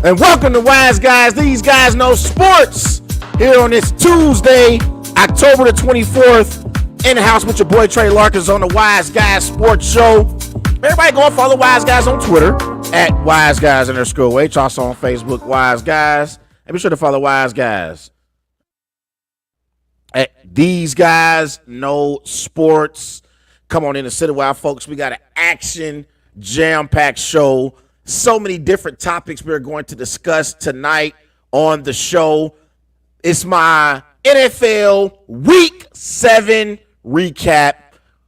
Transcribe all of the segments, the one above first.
And welcome to Wise Guys. These guys know sports. Here on this Tuesday, October the 24th, in the house with your boy Trey Larkins on the Wise Guys Sports Show. Everybody go and follow Wise Guys on Twitter at WiseGuys_H. Also on Facebook, Wise Guys. And be sure to follow Wise Guys at These Guys Know Sports. Come on in and sit a while, folks. We got an action jam-packed show. So many different topics we're going to discuss tonight on the show. It's my NFL Week 7 recap.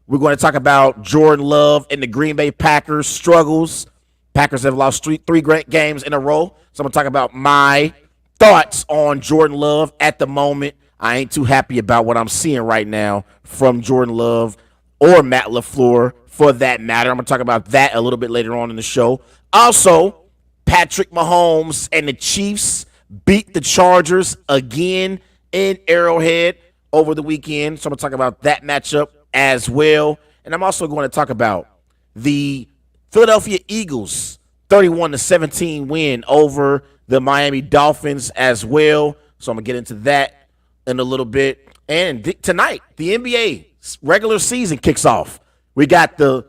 We're going to talk about Jordan Love and the Green Bay Packers struggles. Packers have lost three great games in a row. So I'm going to talk about my thoughts on Jordan Love at the moment. I ain't too happy about what I'm seeing right now from Jordan Love or Matt LaFleur for that matter. I'm going to talk about that a little bit later on in the show. Also, Patrick Mahomes and the Chiefs beat the Chargers again in Arrowhead over the weekend. So I'm going to talk about that matchup as well. And I'm also going to talk about the Philadelphia Eagles 31-17 win over the Miami Dolphins as well. So I'm going to get into that in a little bit. And tonight, the NBA regular season kicks off. We got the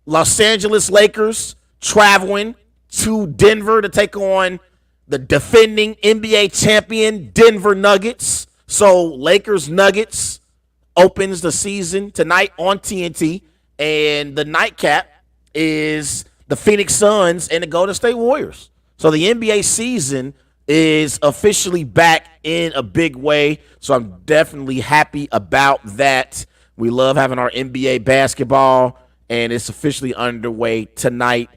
Los Angeles Lakers traveling to Denver to take on the defending NBA champion Denver Nuggets. So Lakers Nuggets opens the season tonight on TNT, and the nightcap is the Phoenix Suns and the Golden State Warriors. So the NBA season is officially back in a big way. So I'm definitely happy about that. We love having our NBA basketball, and it's officially underway tonight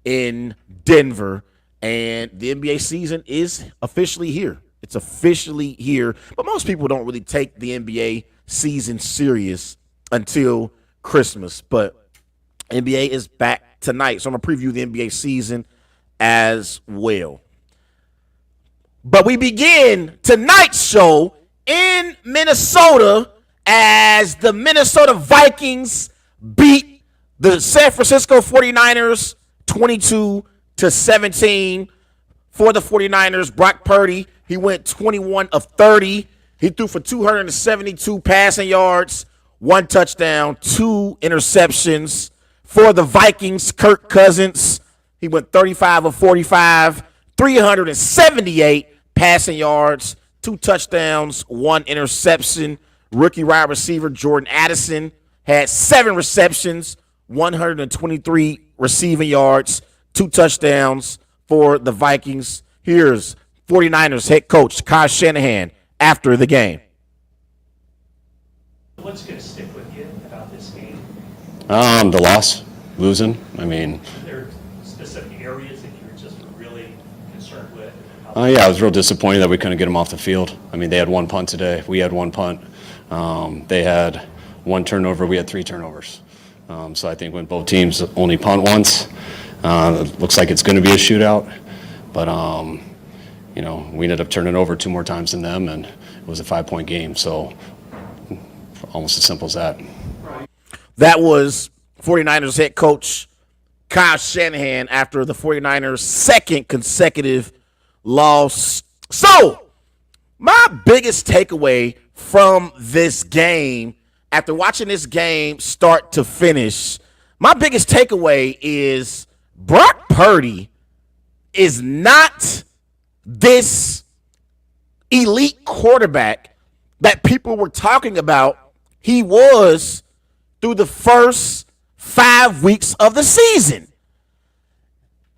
in Denver, and the NBA season is officially here. It's officially here, but most people don't really take the NBA season serious until Christmas, but NBA is back tonight, so I'm going to preview the NBA season as well. But we begin tonight's show in Minnesota as the Minnesota Vikings beat the San Francisco 49ers 22-17 for the 49ers. Brock Purdy, he went 21 of 30. He threw for 272 passing yards, 1 touchdown, 2 interceptions. For the Vikings, Kirk Cousins, he went 35 of 45, 378 passing yards, 2 touchdowns, 1 interception. Rookie wide receiver Jordan Addison had 7 receptions, 123 receiving yards, 2 touchdowns for the Vikings. Here's 49ers head coach Kyle Shanahan after the game. What's going to stick with you about this game? The loss, losing. I mean, Are there specific areas that you're just really concerned with? yeah, I was real disappointed that we couldn't get them off the field. I mean, they had 1 punt today. We had 1 punt. They had 1 turnover. We had 3 turnovers. So I think when both teams only punt once, it looks like it's going to be a shootout. But, we ended up turning over 2 more times than them, and it was a 5-point game. So almost as simple as that. That was 49ers head coach Kyle Shanahan after the 49ers' second consecutive loss. So my biggest takeaway from this game, after watching this game start to finish, my biggest takeaway is Brock Purdy is not this elite quarterback that people were talking about he was through the first 5 weeks of the season.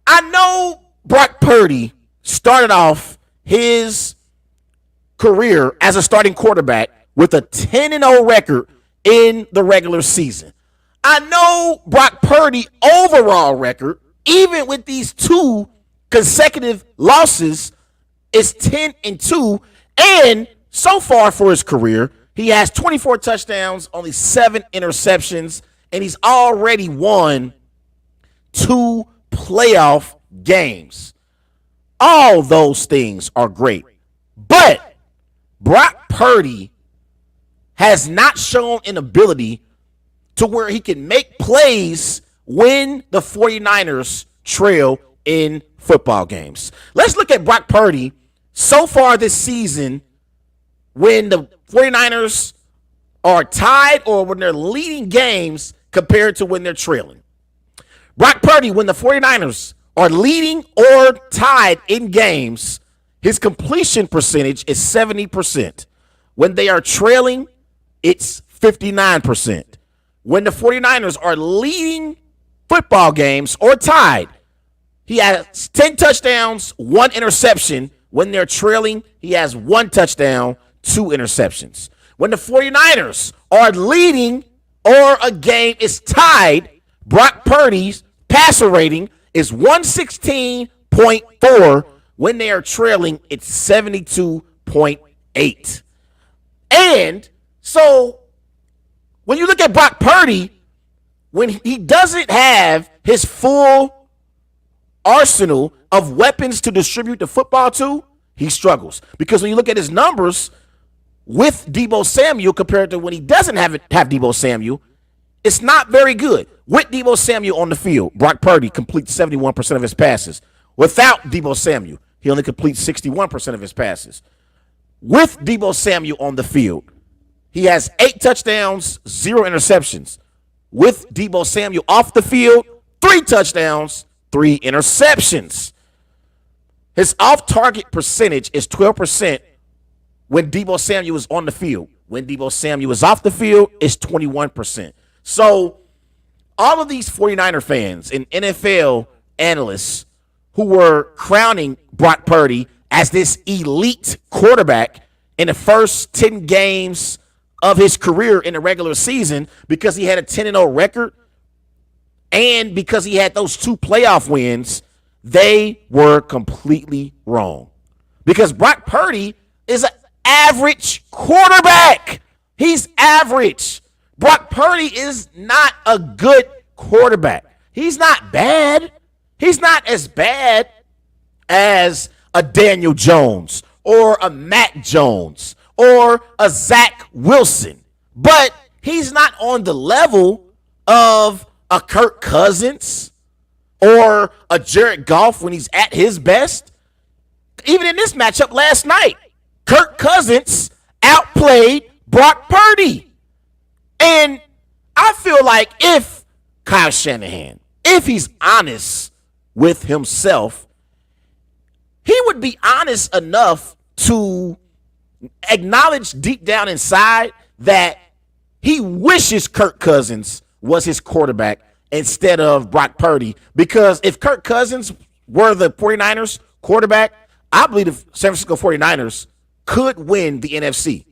I know Brock Purdy started off his career as a starting quarterback with a 10-0 record in the regular season. I know Brock Purdy overall record, even with these 2 consecutive losses, is 10-2, and so far for his career, he has 24 touchdowns, only 7 interceptions, and he's already won 2 playoff games. All those things are great, but Brock Purdy has not shown an ability to where he can make plays when the 49ers trail in football games. Let's look at Brock Purdy so far this season when the 49ers are tied or when they're leading games compared to when they're trailing. Brock Purdy, when the 49ers are leading or tied in games, his completion percentage is 70%. When they are trailing, it's 59%. When the 49ers are leading football games or tied, he has 10 touchdowns, 1 interception. When they're trailing, he has 1 touchdown, 2 interceptions. When the 49ers are leading or a game is tied, Brock Purdy's passer rating is 116.4. When they are trailing, it's 72.8. And so when you look at Brock Purdy, when he doesn't have his full arsenal of weapons to distribute the football to, he struggles. Because when you look at his numbers with Deebo Samuel compared to when he doesn't have Deebo Samuel, it's not very good. With Deebo Samuel on the field, Brock Purdy completes 71% of his passes. Without Deebo Samuel, he only completes 61% of his passes. With Deebo Samuel on the field, he has 8 touchdowns, 0 interceptions. With Deebo Samuel off the field, 3 touchdowns, 3 interceptions. His off-target percentage is 12% when Deebo Samuel is on the field. When Deebo Samuel is off the field, it's 21%. So all of these 49er fans and NFL analysts who were crowning Brock Purdy as this elite quarterback in the first 10 games of his career in the regular season because he had a 10-0 record and because he had those 2 playoff wins, they were completely wrong. Because Brock Purdy is an average quarterback. He's average. Brock Purdy is not a good quarterback. He's not bad. He's not as bad as a Daniel Jones or a Matt Jones or a Zach Wilson. But he's not on the level of a Kirk Cousins or a Jared Goff when he's at his best. Even in this matchup last night, Kirk Cousins outplayed Brock Purdy. And I feel like if Kyle Shanahan, if he's honest with himself, he would be honest enough to acknowledge deep down inside that he wishes Kirk Cousins was his quarterback instead of Brock Purdy. Because if Kirk Cousins were the 49ers quarterback, I believe the San Francisco 49ers could win the NFC.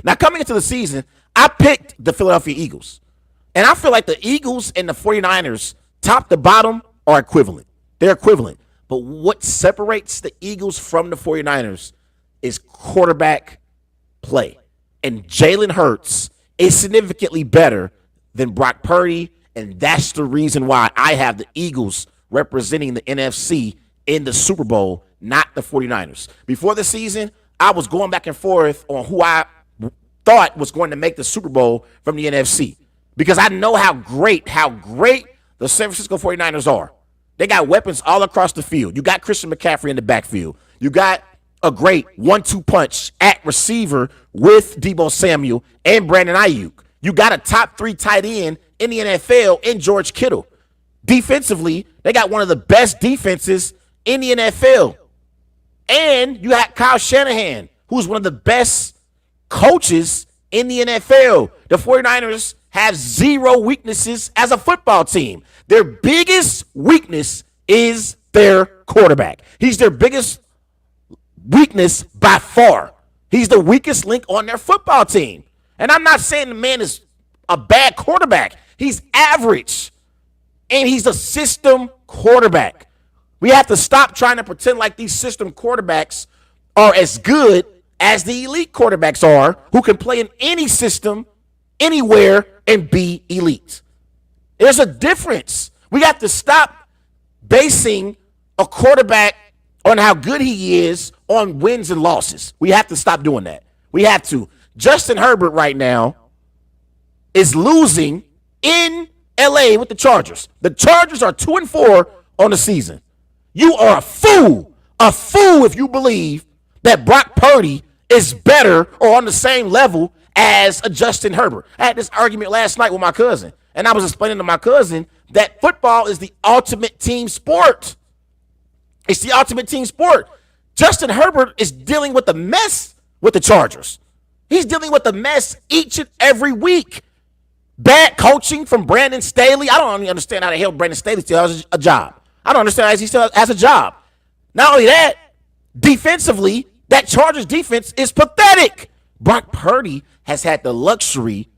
Now, coming into the season, I picked the Philadelphia Eagles. And I feel like the Eagles and the 49ers, top to bottom, are equivalent. They're equivalent. But what separates the Eagles from the 49ers is quarterback play. And Jalen Hurts is significantly better than Brock Purdy, and that's the reason why I have the Eagles representing the NFC in the Super Bowl, not the 49ers. Before the season, I was going back and forth on who I thought was going to make the Super Bowl from the NFC because I know how great the San Francisco 49ers are. They got weapons all across the field. You got Christian McCaffrey in the backfield. You got a great 1-2 punch at receiver with Deebo Samuel and Brandon Ayuk. You got a top 3 tight end in the NFL in George Kittle. Defensively, they got one of the best defenses in the NFL. And you got Kyle Shanahan, who's one of the best coaches in the NFL. The 49ers have 0 weaknesses as a football team. Their biggest weakness is their quarterback. He's their biggest weakness by far. He's the weakest link on their football team. And I'm not saying the man is a bad quarterback. He's average. And he's a system quarterback. We have to stop trying to pretend like these system quarterbacks are as good as the elite quarterbacks are, who can play in any system, anywhere, and be elite. There's a difference. We have to stop basing a quarterback on how good he is on wins and losses. We have to stop doing that. We have to. Justin Herbert right now is losing in LA with the Chargers. The Chargers are 2-4 on the season. You are a fool. A fool if you believe that Brock Purdy is better or on the same level as a Justin Herbert. I had this argument last night with my cousin, and I was explaining to my cousin that football is the ultimate team sport. It's the ultimate team sport. Justin Herbert is dealing with the mess with the Chargers. He's dealing with the mess each and every week. Bad coaching from Brandon Staley. I don't even understand how the hell Brandon Staley still has a job. I don't understand how he still has a job. Not only that, defensively, that Chargers defense is pathetic. Brock Purdy has had the luxury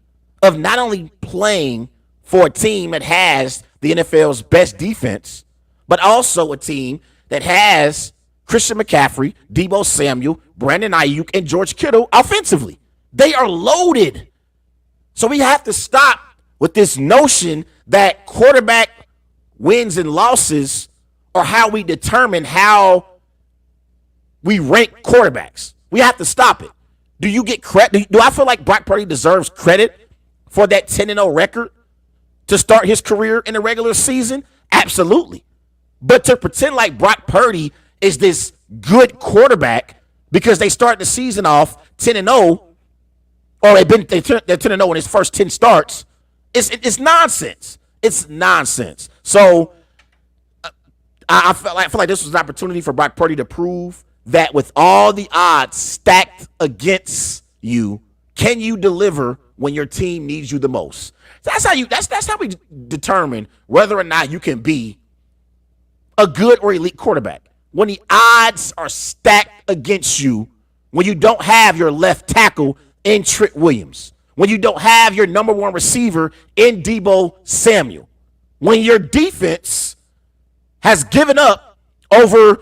of not only playing for a team that has the NFL's best defense, but also a team that has Christian McCaffrey, Deebo Samuel, Brandon Ayuk, and George Kittle offensively. They are loaded. So we have to stop with this notion that quarterback wins and losses are how we determine how we rank quarterbacks. We have to stop it. Do you get credit? Do I feel like Brock Purdy deserves credit for that 10-0 record to start his career in the regular season? Absolutely. But to pretend like Brock Purdy is this good quarterback because they start the season off 10-0, or they're 10-0 in his first 10 starts, it's nonsense. It's nonsense. So I feel like this was an opportunity for Brock Purdy to prove that with all the odds stacked against you, can you deliver when your team needs you the most? That's how we determine whether or not you can be a good or elite quarterback. When the odds are stacked against you, when you don't have your left tackle in Trent Williams, when you don't have your number one receiver in Deebo Samuel, when your defense has given up over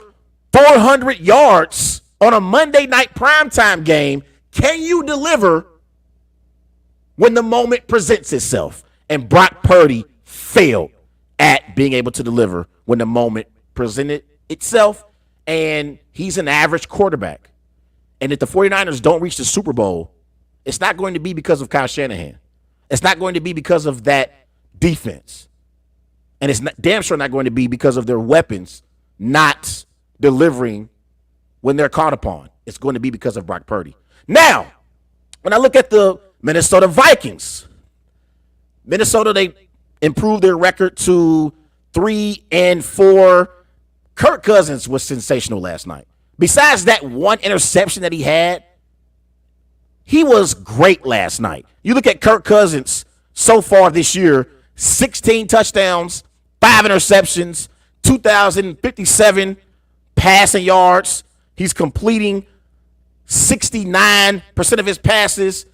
400 yards on a Monday night primetime game, can you deliver when the moment presents itself? And Brock Purdy failed at being able to deliver when the moment presented itself, and he's an average quarterback. And if the 49ers don't reach the Super Bowl, it's not going to be because of Kyle Shanahan. It's not going to be because of that defense. And it's damn sure not going to be because of their weapons not delivering when they're called upon. It's going to be because of Brock Purdy. Now, when I look at the Minnesota Vikings, Minnesota, they improved their record to 3-4. Kirk Cousins was sensational last night. Besides that one interception that he had, he was great last night. You look at Kirk Cousins so far this year, 16 touchdowns, 5 interceptions, 2,057 passing yards. He's completing 69% of his passes.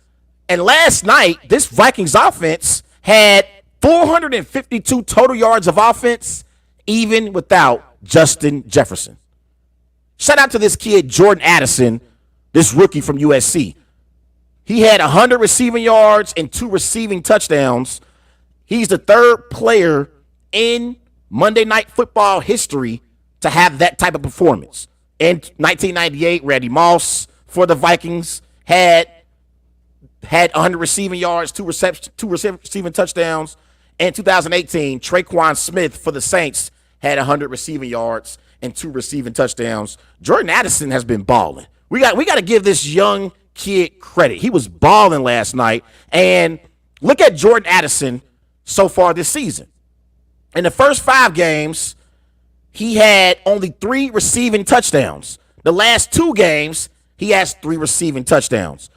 And last night, this Vikings offense had 452 total yards of offense, even without Justin Jefferson. Shout out to this kid, Jordan Addison, this rookie from USC. He had 100 receiving yards and 2 receiving touchdowns. He's the third player in Monday Night Football history to have that type of performance. In 1998, Randy Moss for the Vikings had 100 receiving yards, 2 receiving touchdowns. In 2018, Traquan Smith for the Saints had 100 receiving yards and 2 receiving touchdowns. Jordan Addison has been balling. We got to give this young kid credit. He was balling last night. And look at Jordan Addison so far this season. In the first 5 games, he had only 3 receiving touchdowns. The last 2 games, he has 3 receiving touchdowns.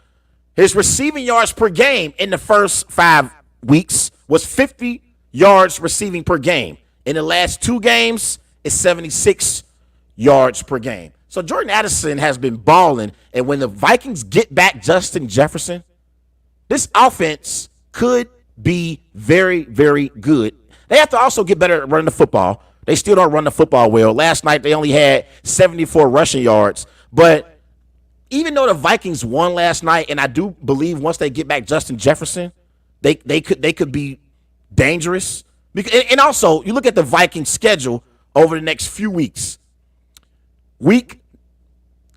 His receiving yards per game in the first 5 weeks was 50 yards receiving per game. In the last 2 games, it's 76 yards per game. So Jordan Addison has been balling, and when the Vikings get back Justin Jefferson, this offense could be very, very good. They have to also get better at running the football. They still don't run the football well. Last night, they only had 74 rushing yards. But even though the Vikings won last night, and I do believe once they get back Justin Jefferson, they could be dangerous. And also, you look at the Vikings schedule over the next few weeks. Week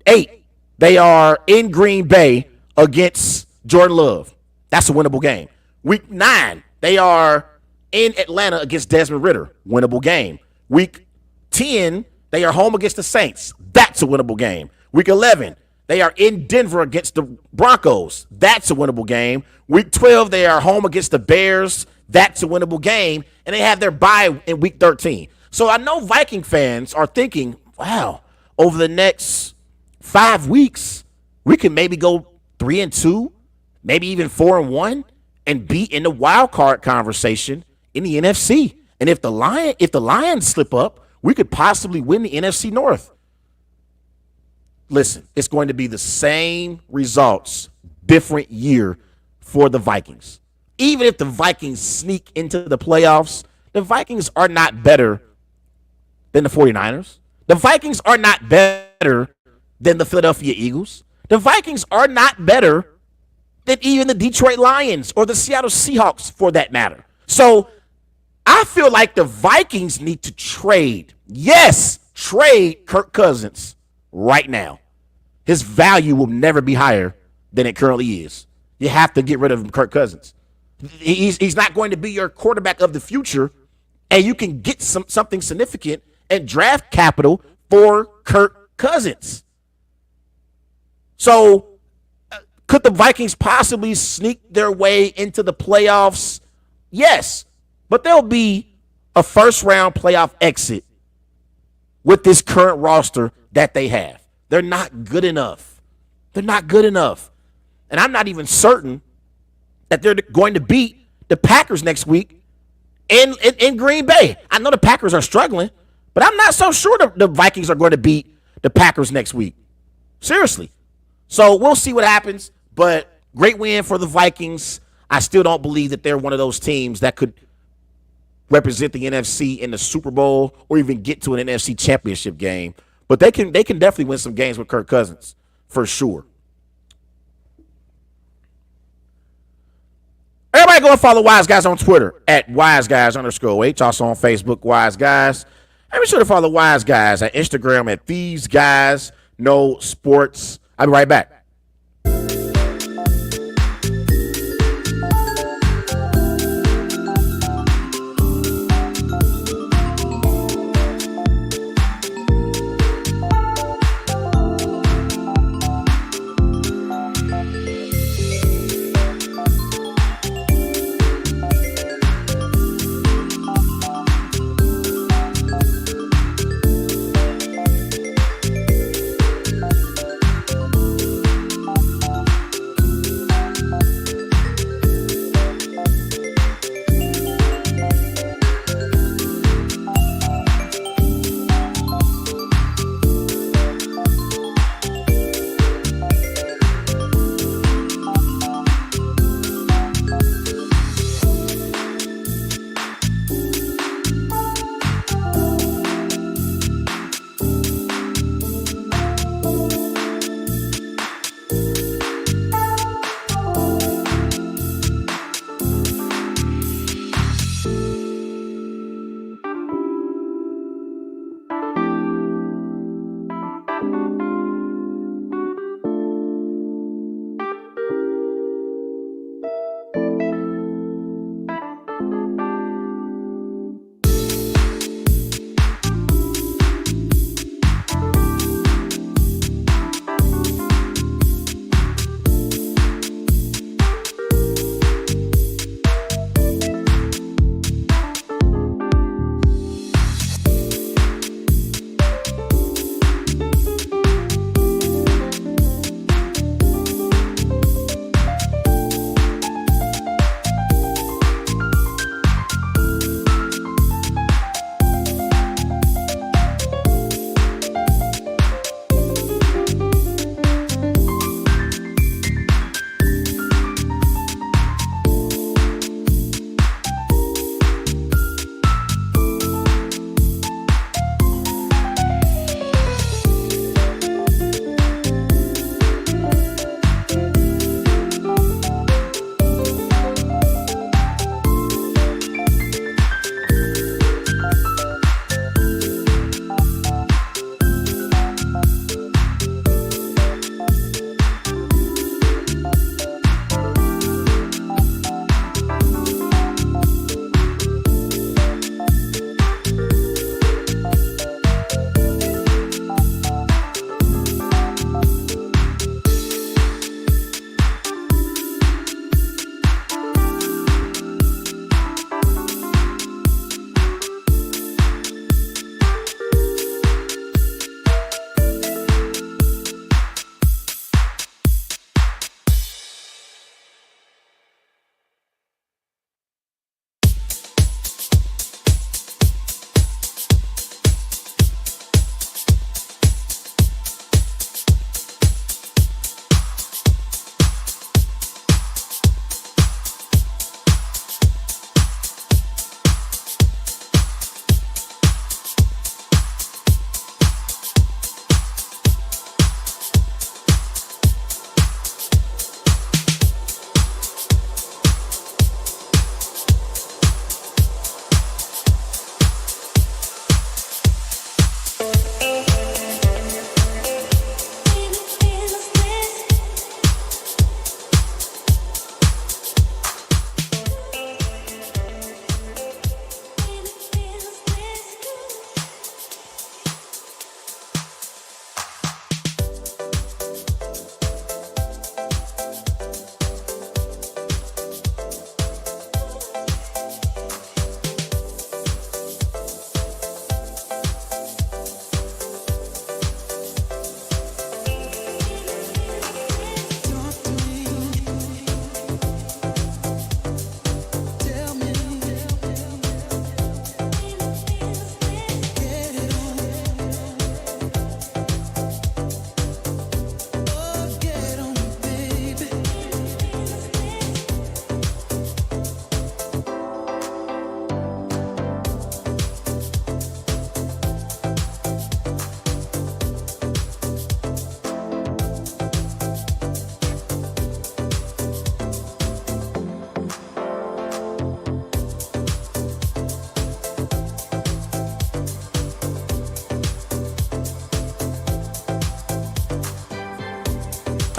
8, they are in Green Bay against Jordan Love. That's a winnable game. Week 9, they are in Atlanta against Desmond Ridder. Winnable game. Week 10, They are home against the Saints. That's a winnable game. Week 11, they are in Denver against the Broncos. That's a winnable game. Week 12, they are home against the Bears. That's a winnable game. And they have their bye in week 13. So I know Viking fans are thinking, wow, over the next 5 weeks, we can maybe go 3-2, maybe even 4-1, and be in the wild card conversation in the NFC. And if the Lions slip up, we could possibly win the NFC North. Listen, it's going to be the same results, different year for the Vikings. Even if the Vikings sneak into the playoffs, the Vikings are not better than the 49ers. The Vikings are not better than the Philadelphia Eagles. The Vikings are not better than even the Detroit Lions or the Seattle Seahawks, for that matter. So I feel like the Vikings need to trade. Yes, trade Kirk Cousins right now. His value will never be higher than it currently is. You have to get rid of Kirk Cousins. He's not going to be your quarterback of the future, and you can get something significant and draft capital for Kirk Cousins. So could the Vikings possibly sneak their way into the playoffs? Yes, but there'll be a first-round playoff exit with this current roster that they have. They're not good enough. They're not good enough. And I'm not even certain that they're going to beat the Packers next week in Green Bay. I know the Packers are struggling, but I'm not so sure the Vikings are going to beat the Packers next week. Seriously. So we'll see what happens, but great win for the Vikings. I still don't believe that they're one of those teams that could represent the NFC in the Super Bowl or even get to an NFC championship game. But they can definitely win some games with Kirk Cousins, for sure. Everybody go and follow Wise Guys on Twitter at WiseGuys_H. Also on Facebook, Wise Guys. And be sure to follow Wise Guys at Instagram at These Guys Know Sports. I'll be right back.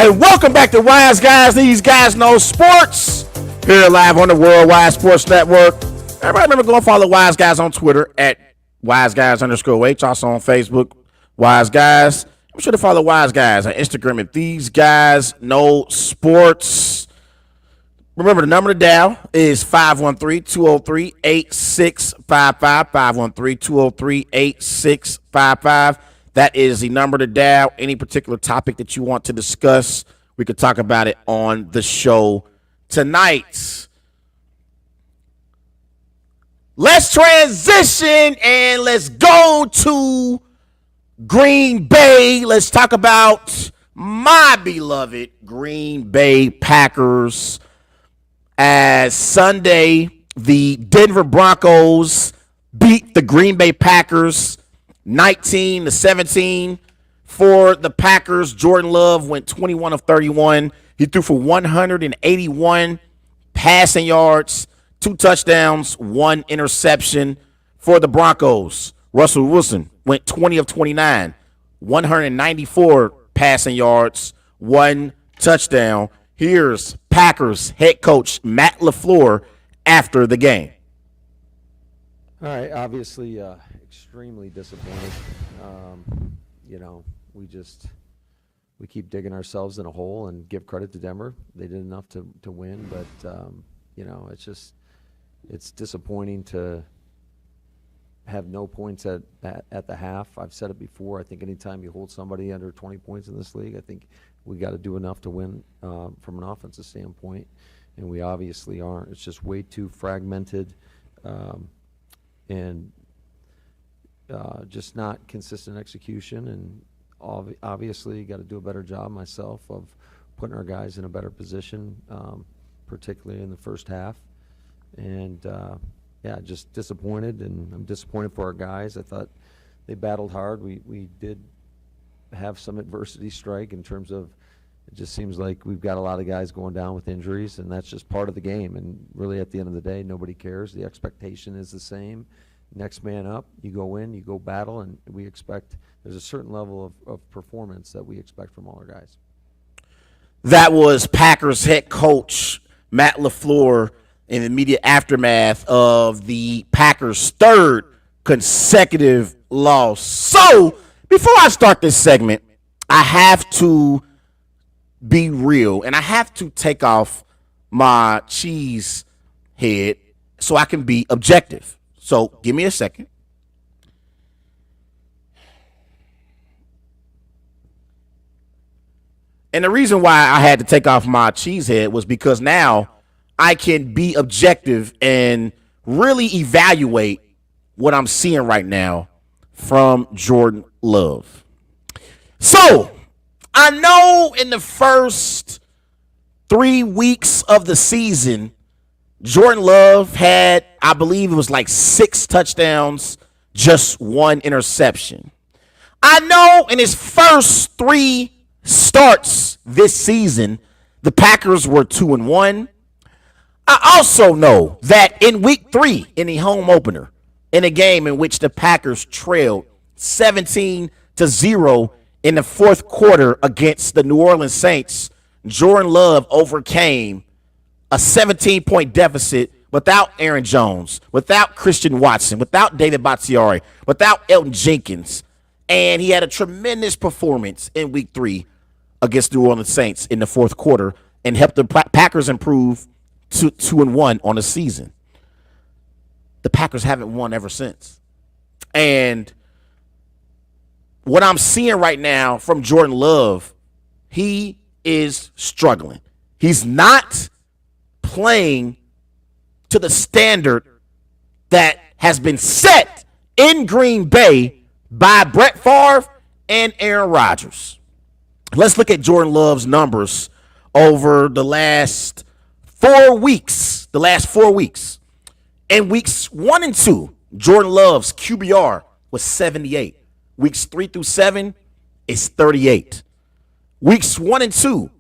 And welcome back to Wise Guys. These guys know sports. Here live on the Worldwide Sports Network. Everybody remember go and follow Wise Guys on Twitter at WiseGuys_H. Also on Facebook, Wise Guys. Be sure to follow Wise Guys on Instagram at These Guys Know Sports. Remember, the number to dial is 513-203-8655. 513-203-8655. That is the number to dial. Any particular topic that you want to discuss, we could talk about it on the show tonight. Let's transition and let's go to Green Bay. Let's talk about my beloved Green Bay Packers. As Sunday, the Denver Broncos beat the Green Bay Packers 19-17. For the Packers, Jordan Love went 21 of 31. He threw for 181 passing yards, 2 touchdowns, 1 interception. For the Broncos, Russell Wilson went 20 of 29, 194 passing yards, 1 touchdown. Here's Packers head coach Matt LaFleur after the game. All right, obviously extremely disappointed. We keep digging ourselves in a hole and give credit to Denver. They did enough to win, but it's disappointing to have no points at the half. I've said it before. I think anytime you hold somebody under 20 points in this league, I think we got to do enough to win from an offensive standpoint, and we obviously aren't. It's just way too fragmented and just not consistent execution. And obviously, got to do a better job myself of putting our guys in a better position, particularly in the first half. And just disappointed, and I'm disappointed for our guys. I thought they battled hard. We did have some adversity strike in terms of it just seems like we've got a lot of guys going down with injuries, and that's just part of the game. And really, at the end of the day, nobody cares. The expectation is the same. Next man up, you go in, you go battle, and we expect there's a certain level of performance that we expect from all our guys. That was Packers head coach Matt LaFleur in the immediate aftermath of the Packers' third consecutive loss. So, before I start this segment, I have to be real, and I have to take off my cheese head so I can be objective. So, give me a second. And the reason why I had to take off my cheese head was because now I can be objective and really evaluate what I'm seeing right now from Jordan Love. So, I know in the first 3 weeks of the season, Jordan Love had, I believe it was like 6 touchdowns, just 1 interception. I know in his first 3 starts this season, the Packers were 2-1. I also know that in week 3, in the home opener, in a game in which the Packers trailed 17-0 in the fourth quarter against the New Orleans Saints, Jordan Love overcame a 17-point deficit without Aaron Jones, without Christian Watson, without David Bakhtiari, without Elton Jenkins. And he had a tremendous performance in week 3 against New Orleans Saints in the fourth quarter and helped the Packers improve to 2-1 on the season. The Packers haven't won ever since. And what I'm seeing right now from Jordan Love, he is struggling. He's not playing to the standard that has been set in Green Bay by Brett Favre and Aaron Rodgers. Let's look at Jordan Love's numbers over the last 4 weeks. In weeks 1 and 2, Jordan Love's QBR was 78. Weeks 3 through 7 is 38. Weeks 1 and 2,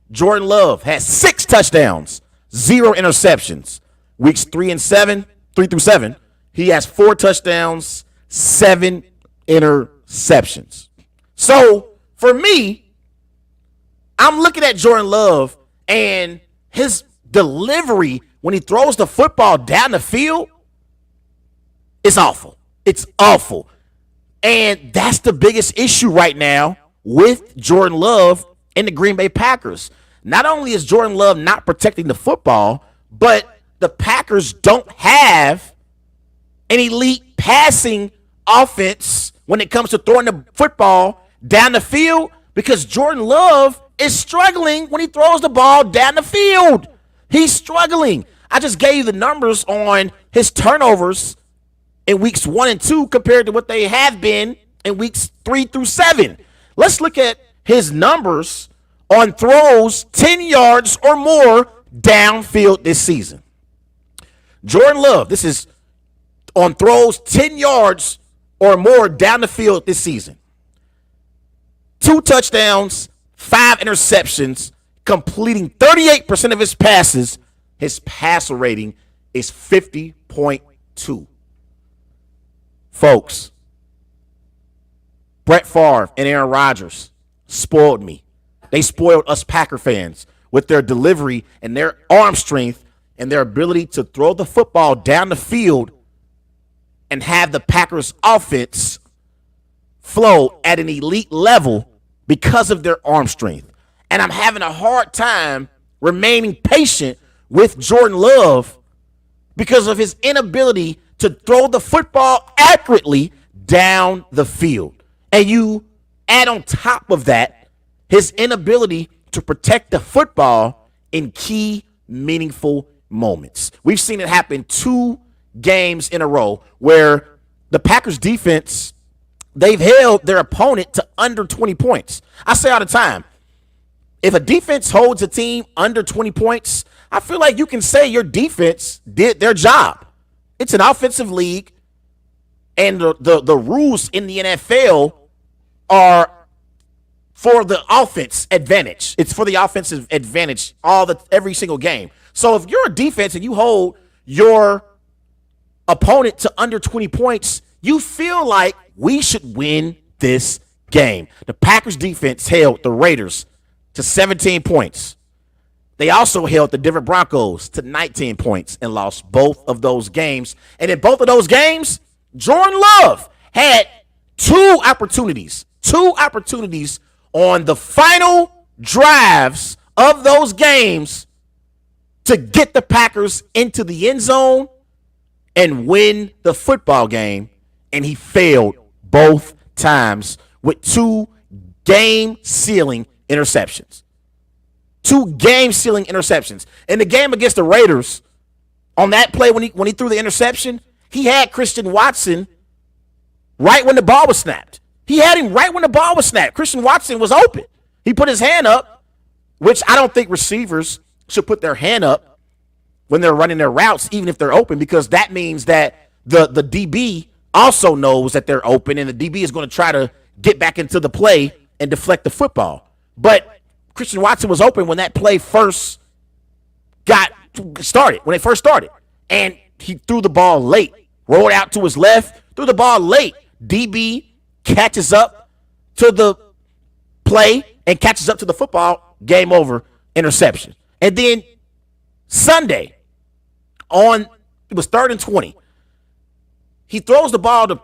Jordan Love has 6 touchdowns, 0 interceptions. Weeks 3 through 7, he has 4 touchdowns, 7 interceptions. So for me, I'm looking at Jordan Love and his delivery when he throws the football down the field is awful. It's awful. And that's the biggest issue right now with Jordan Love and the Green Bay Packers. Not only is Jordan Love not protecting the football, but the Packers don't have an elite passing offense when it comes to throwing the football down the field because Jordan Love is struggling when he throws the ball down the field. He's struggling. I just gave you the numbers on his turnovers in weeks 1 and 2 compared to what they have been in weeks 3 through 7. Let's look at his numbers on throws 10 yards or more downfield this season. Jordan Love, this is on throws 10 yards or more down the field this season. 2 touchdowns, 5 interceptions, completing 38% of his passes. His passer rating is 50.2. Folks, Brett Favre and Aaron Rodgers spoiled me. They spoiled us Packer fans with their delivery and their arm strength and their ability to throw the football down the field and have the Packers offense flow at an elite level because of their arm strength. And I'm having a hard time remaining patient with Jordan Love because of his inability to throw the football accurately down the field. And you add on top of that his inability to protect the football in key, meaningful moments. We've seen it happen 2 games in a row where the Packers defense, they've held their opponent to under 20 points. I say all the time, if a defense holds a team under 20 points, I feel like you can say your defense did their job. It's an offensive league, and the rules in the NFL are for the offense advantage. It's for the offensive advantage every single game. So if you're a defense and you hold your opponent to under 20 points, you feel like we should win this game. The Packers defense held the Raiders to 17 points. They also held the Denver Broncos to 19 points and lost both of those games. And in both of those games, Jordan Love had 2 opportunities on the final drives of those games to get the Packers into the end zone and win the football game. And he failed both times with 2 game-sealing interceptions. 2 game-sealing interceptions. In the game against the Raiders, on that play when he threw the interception, he had Christian Watson right when the ball was snapped. He had him right when the ball was snapped. Christian Watson was open. He put his hand up, which I don't think receivers should put their hand up when they're running their routes, even if they're open, because that means that the DB also knows that they're open, and the DB is going to try to get back into the play and deflect the football. But Christian Watson was open when that play first got started, when it first started. And he threw the ball late, rolled out to his left, threw the ball late. DB catches up to the play and catches up to the football, game over, interception. And then Sunday, it was 3rd and 20. He throws the ball to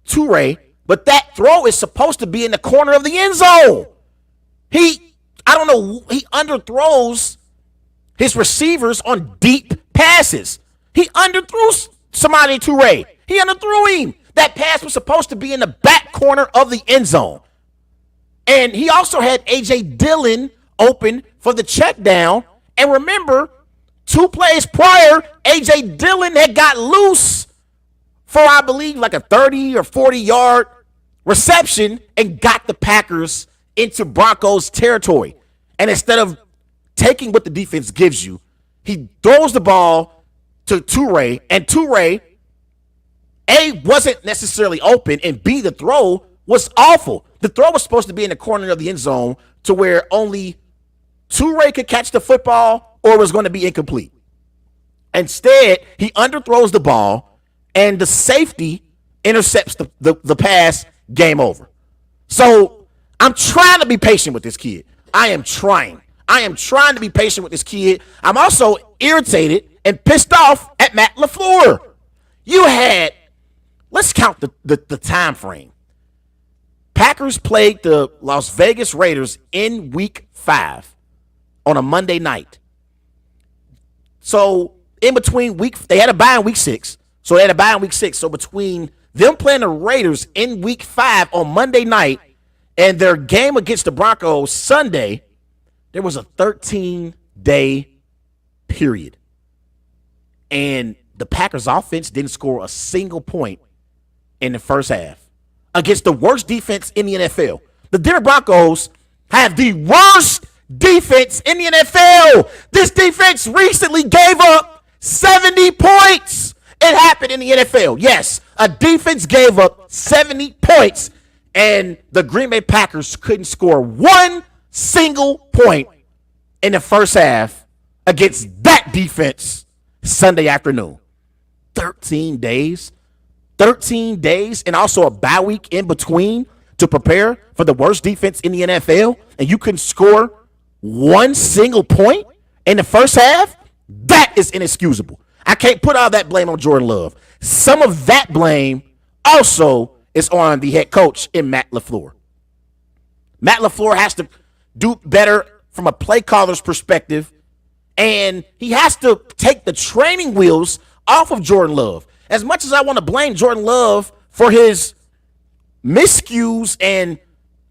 Toure, but that throw is supposed to be in the corner of the end zone. He underthrows his receivers on deep passes. He underthrew somebody Toure. He underthrew him. That pass was supposed to be in the back corner of the end zone. And he also had A.J. Dillon open for the check down. And remember, 2 plays prior, A.J. Dillon had got loose for, I believe, like a 30 or 40-yard reception and got the Packers into Broncos territory. And instead of taking what the defense gives you, he throws the ball to Toure, and Toure, A, wasn't necessarily open, and B, the throw was awful. The throw was supposed to be in the corner of the end zone to where only Toure could catch the football or it was going to be incomplete. Instead, he underthrows the ball, and the safety intercepts the pass, game over. So I'm trying to be patient with this kid. I am trying. I am trying to be patient with this kid. I'm also irritated and pissed off at Matt LaFleur. You had, let's count the time frame. Packers played the Las Vegas Raiders in week 5 on a Monday night. So in between they had a bye in week 6. So they had a bye in week 6. So between them playing the Raiders in week 5 on Monday night and their game against the Broncos Sunday, there was a 13-day period. And the Packers offense didn't score a single point in the first half against the worst defense in the NFL. The Denver Broncos have the worst defense in the NFL. This defense recently gave up 70 points. It happened in the NFL. Yes, a defense gave up 70 points, and the Green Bay Packers couldn't score one single point in the first half against that defense Sunday afternoon. 13 days, and also a bye week in between to prepare for the worst defense in the NFL, and you couldn't score one single point in the first half? That is inexcusable. I can't put all that blame on Jordan Love. Some of that blame also is on the head coach in Matt LaFleur. Matt LaFleur has to do better from a play caller's perspective, and he has to take the training wheels off of Jordan Love. As much as I want to blame Jordan Love for his miscues and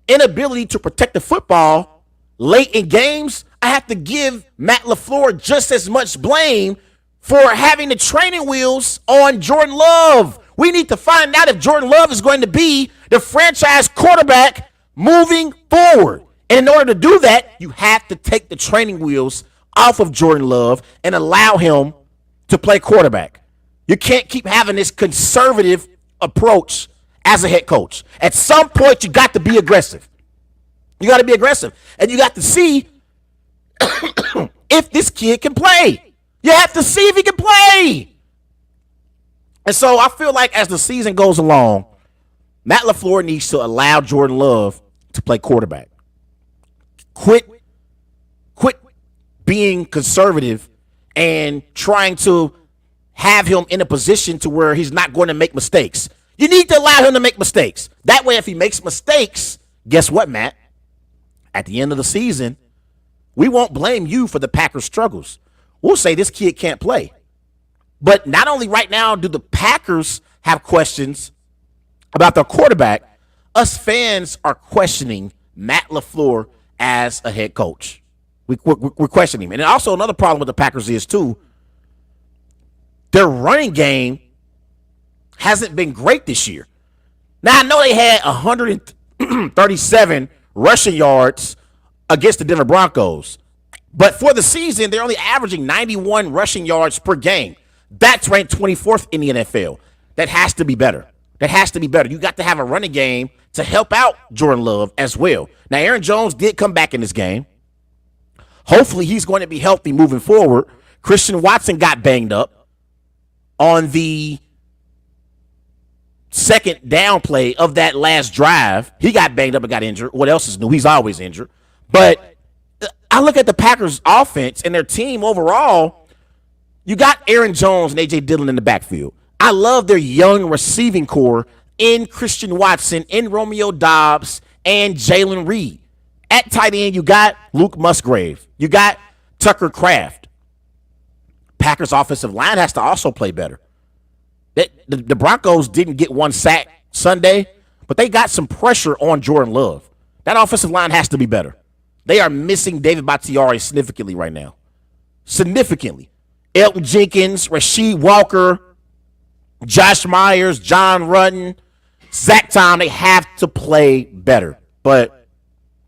inability to protect the football late in games, I have to give Matt LaFleur just as much blame for having the training wheels on Jordan Love. We need to find out if Jordan Love is going to be the franchise quarterback moving forward. And in order to do that, you have to take the training wheels off of Jordan Love and allow him to play quarterback. You can't keep having this conservative approach as a head coach. At some point, you got to be aggressive. You got to be aggressive. And you got to see if this kid can play. You have to see if he can play. And so I feel like as the season goes along, Matt LaFleur needs to allow Jordan Love to play quarterback. Quit being conservative and trying to have him in a position to where he's not going to make mistakes. You need to allow him to make mistakes. That way, if he makes mistakes, guess what, Matt? At the end of the season, we won't blame you for the Packers' struggles. We'll say this kid can't play. But not only right now do the Packers have questions about their quarterback, us fans are questioning Matt LaFleur as a head coach. We're questioning him. And also another problem with the Packers is, too, their running game hasn't been great this year. Now, I know they had 137 rushing yards against the Denver Broncos, but for the season, they're only averaging 91 rushing yards per game. That's ranked 24th in the NFL. That has to be better. You got to have a running game to help out Jordan Love as well. Now, Aaron Jones did come back in this game. Hopefully, he's going to be healthy moving forward. Christian Watson got banged up on the second down play of that last drive. He got banged up and got injured. What else is new? He's always injured. But I look at the Packers offense and their team overall. You got Aaron Jones and A.J. Dillon in the backfield. I love their young receiving core in Christian Watson, in Romeo Doubs, and Jalen Reed. At tight end, you got Luke Musgrave. You got Tucker Kraft. Packers offensive line has to also play better. The Broncos didn't get one sack Sunday, but they got some pressure on Jordan Love. That offensive line has to be better. They are missing David Bakhtiari significantly right now. Significantly. Elton Jenkins, Rasheed Walker, Josh Myers, John Rutten, Zach Tom, they have to play better. But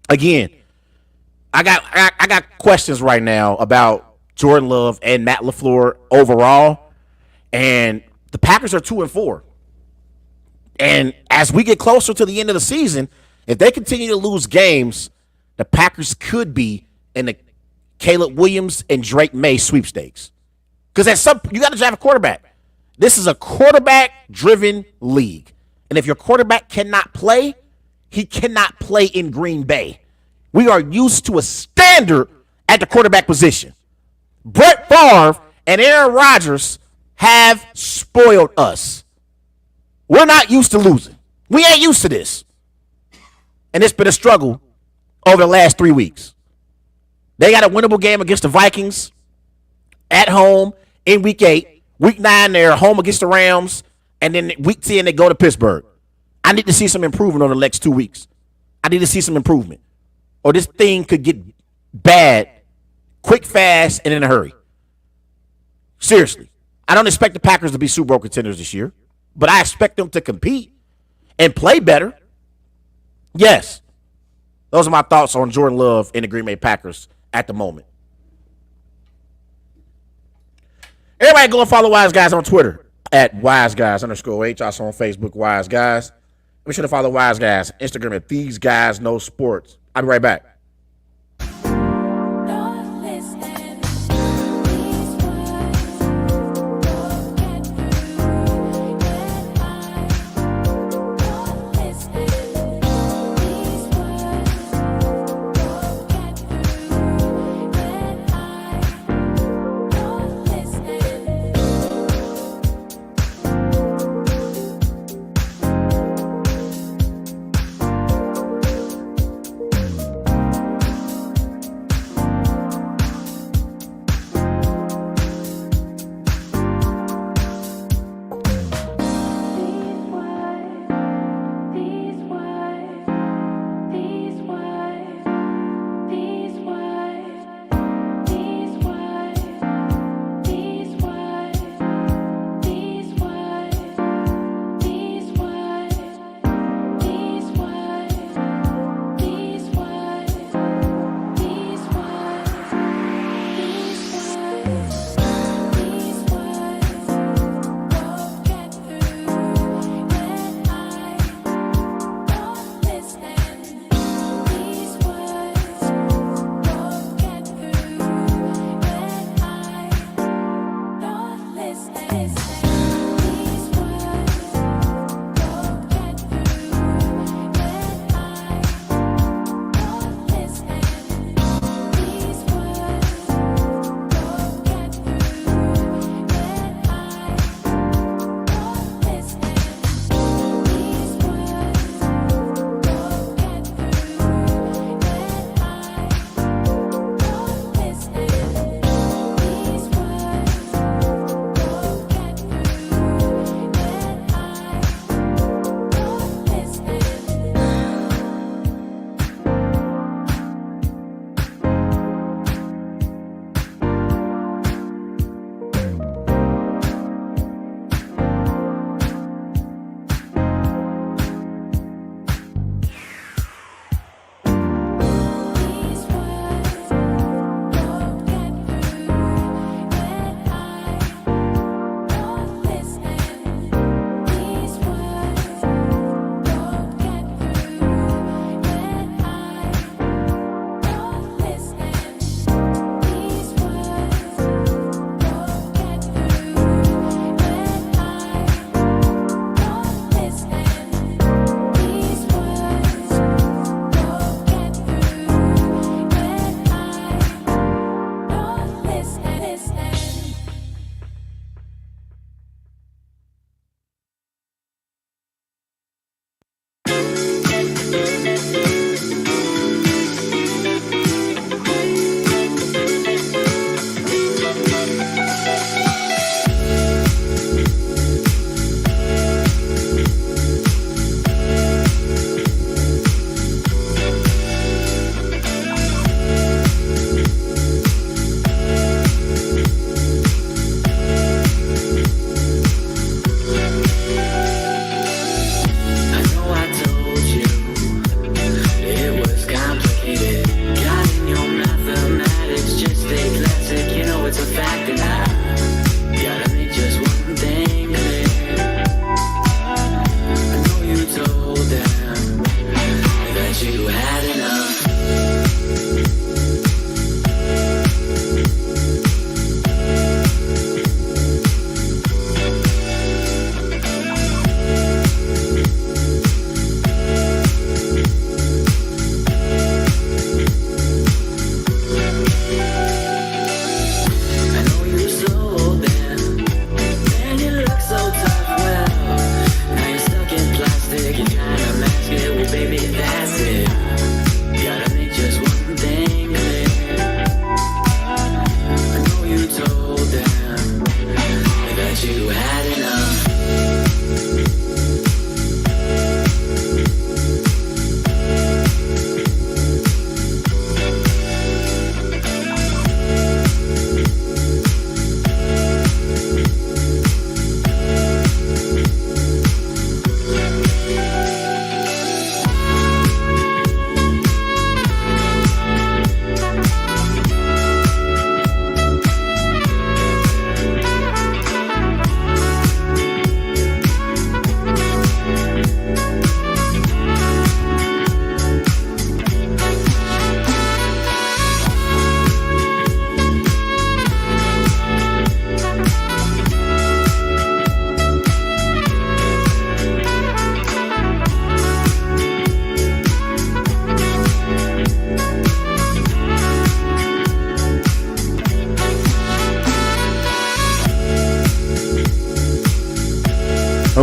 again, I got questions right now about Jordan Love and Matt LaFleur overall. And the Packers are 2-4. And as we get closer to the end of the season, if they continue to lose games, the Packers could be in the Caleb Williams and Drake May sweepstakes. Because you got to draft a quarterback. This is a quarterback-driven league. And if your quarterback cannot play, he cannot play in Green Bay. We are used to a standard at the quarterback position. Brett Favre and Aaron Rodgers have spoiled us. We're not used to losing. We ain't used to this. And it's been a struggle over the last 3 weeks. They got a winnable game against the Vikings at home in week 8. Week 9, they're home against the Rams. And then week 10, they go to Pittsburgh. I need to see some improvement over the next 2 weeks. I need to see some improvement. Or this thing could get bad quick, fast, and in a hurry. Seriously. I don't expect the Packers to be Super Bowl contenders this year, but I expect them to compete and play better. Yes. Those are my thoughts on Jordan Love and the Green Bay Packers at the moment. Everybody go and follow Wise Guys on Twitter at WiseGuys_H. Also on Facebook, Wise Guys. Be sure to follow Wise Guys. Instagram at These Guys Know Sports. I'll be right back.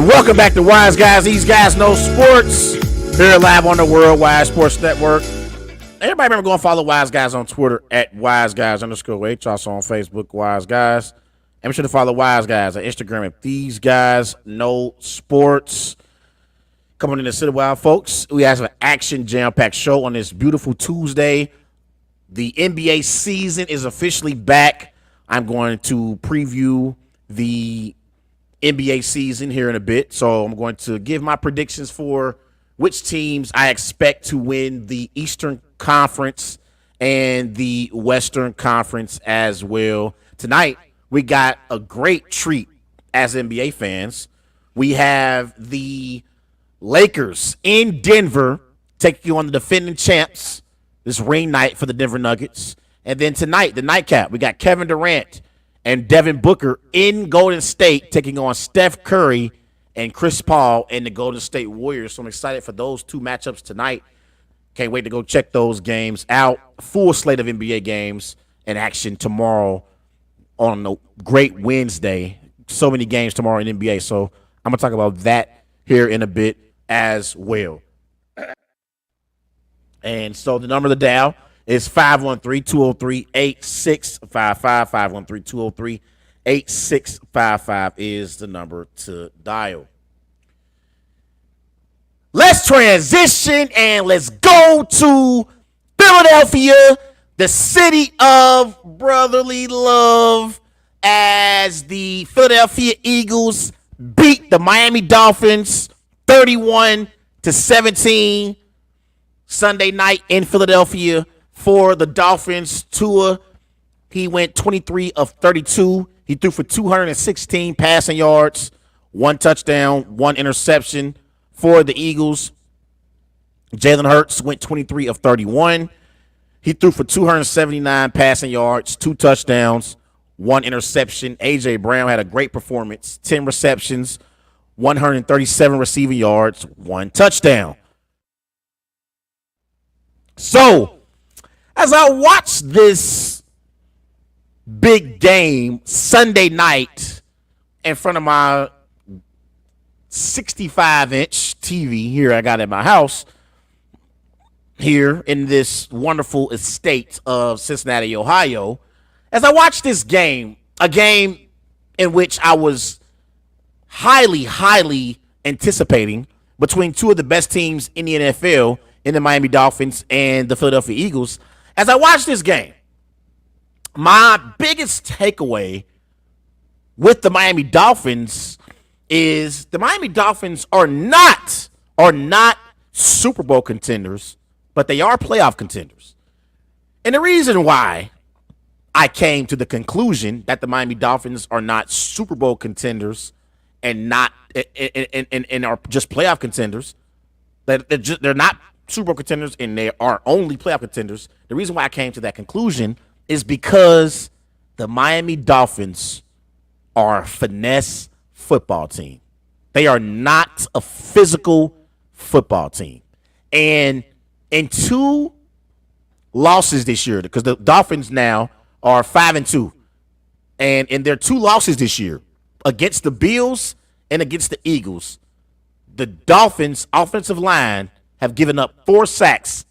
Welcome back to Wise Guys. These guys know sports. Here live on the Worldwide Sports Network. Everybody remember going follow Wise Guys on Twitter at WiseGuys_H. Also on Facebook, Wise Guys. And be sure to follow Wise Guys on Instagram at These Guys Know Sports. Come on in and sit a while, folks. We have an action jam-packed show on this beautiful Tuesday. The NBA season is officially back. I'm going to preview the NBA season here in a bit. So I'm going to give my predictions for which teams I expect to win the Eastern Conference and the Western Conference as well. Tonight, we got a great treat as NBA fans. We have the Lakers in Denver taking on the defending champs this ring night for the Denver Nuggets. And then tonight, the nightcap, we got Kevin Durant and Devin Booker in Golden State taking on Steph Curry and Chris Paul and the Golden State Warriors. So I'm excited for those two matchups tonight. Can't wait to go check those games out. Full slate of NBA games in action tomorrow on a great Wednesday. So many games tomorrow in NBA. So I'm going to talk about that here in a bit as well. And so the number of the dial is 513-203-8655. 513-203-8655 is the number to dial. Let's transition and let's go to Philadelphia, the city of brotherly love, as the Philadelphia Eagles beat the Miami Dolphins 31-17 Sunday night in Philadelphia. For the Dolphins, Tua, he went 23 of 32. He threw for 216 passing yards, 1 touchdown, 1 interception. For the Eagles, Jalen Hurts went 23 of 31. He threw for 279 passing yards, 2 touchdowns, 1 interception. A.J. Brown had a great performance, 10 receptions, 137 receiving yards, 1 touchdown. So, as I watch this big game Sunday night in front of my 65-inch TV here I got at my house here in this wonderful estate of Cincinnati, Ohio, as I watch this game, a game in which I was highly anticipating between two of the best teams in the NFL, in the Miami Dolphins and the Philadelphia Eagles. As I watch this game, my biggest takeaway with the Miami Dolphins is the Miami Dolphins are not Super Bowl contenders, but they are playoff contenders. And the reason why I came to the conclusion that the Miami Dolphins are not Super Bowl contenders and not and are just playoff contenders, that they're not Super Bowl contenders and they are only playoff contenders. The reason why I came to that conclusion is because the Miami Dolphins are a finesse football team. They are not a physical football team. And in 2 losses this year, because the Dolphins now are 5-2, and in their 2 losses this year against the Bills and against the Eagles, the Dolphins' offensive line have given up 4 sacks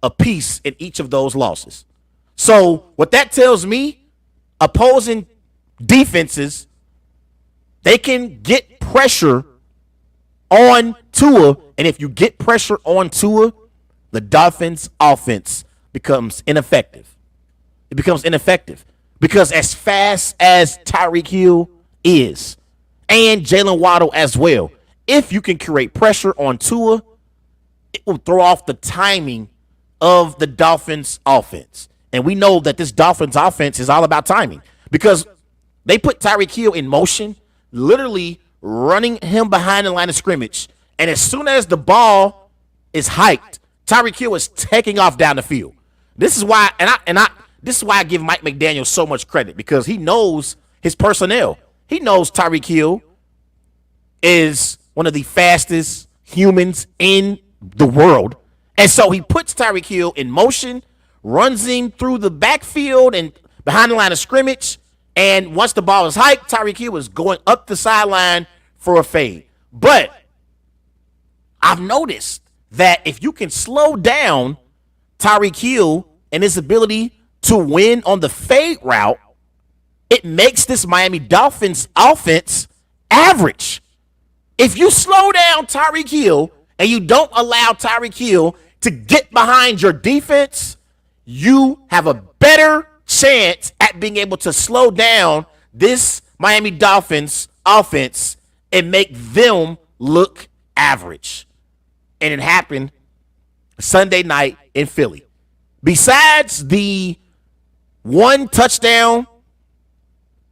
apiece in each of those losses. So what that tells me, opposing defenses, they can get pressure on Tua, and if you get pressure on Tua, the Dolphins' offense becomes ineffective. It becomes ineffective because as fast as Tyreek Hill is, and Jalen Waddle as well, if you can create pressure on Tua, it will throw off the timing of the Dolphins' offense. And we know that this Dolphins' offense is all about timing because they put Tyreek Hill in motion, literally running him behind the line of scrimmage. And as soon as the ball is hiked, Tyreek Hill is taking off down the field. This is why, this is why I give Mike McDaniel so much credit, because he knows his personnel. He knows Tyreek Hill is one of the fastest humans in the world. And so he puts Tyreek Hill in motion, runs him through the backfield and behind the line of scrimmage. And once the ball is hiked, Tyreek Hill is going up the sideline for a fade. But I've noticed that if you can slow down Tyreek Hill and his ability to win on the fade route, it makes this Miami Dolphins offense average. If you slow down Tyreek Hill and you don't allow Tyreek Hill to get behind your defense, you have a better chance at being able to slow down this Miami Dolphins offense and make them look average. And it happened Sunday night in Philly. Besides the one touchdown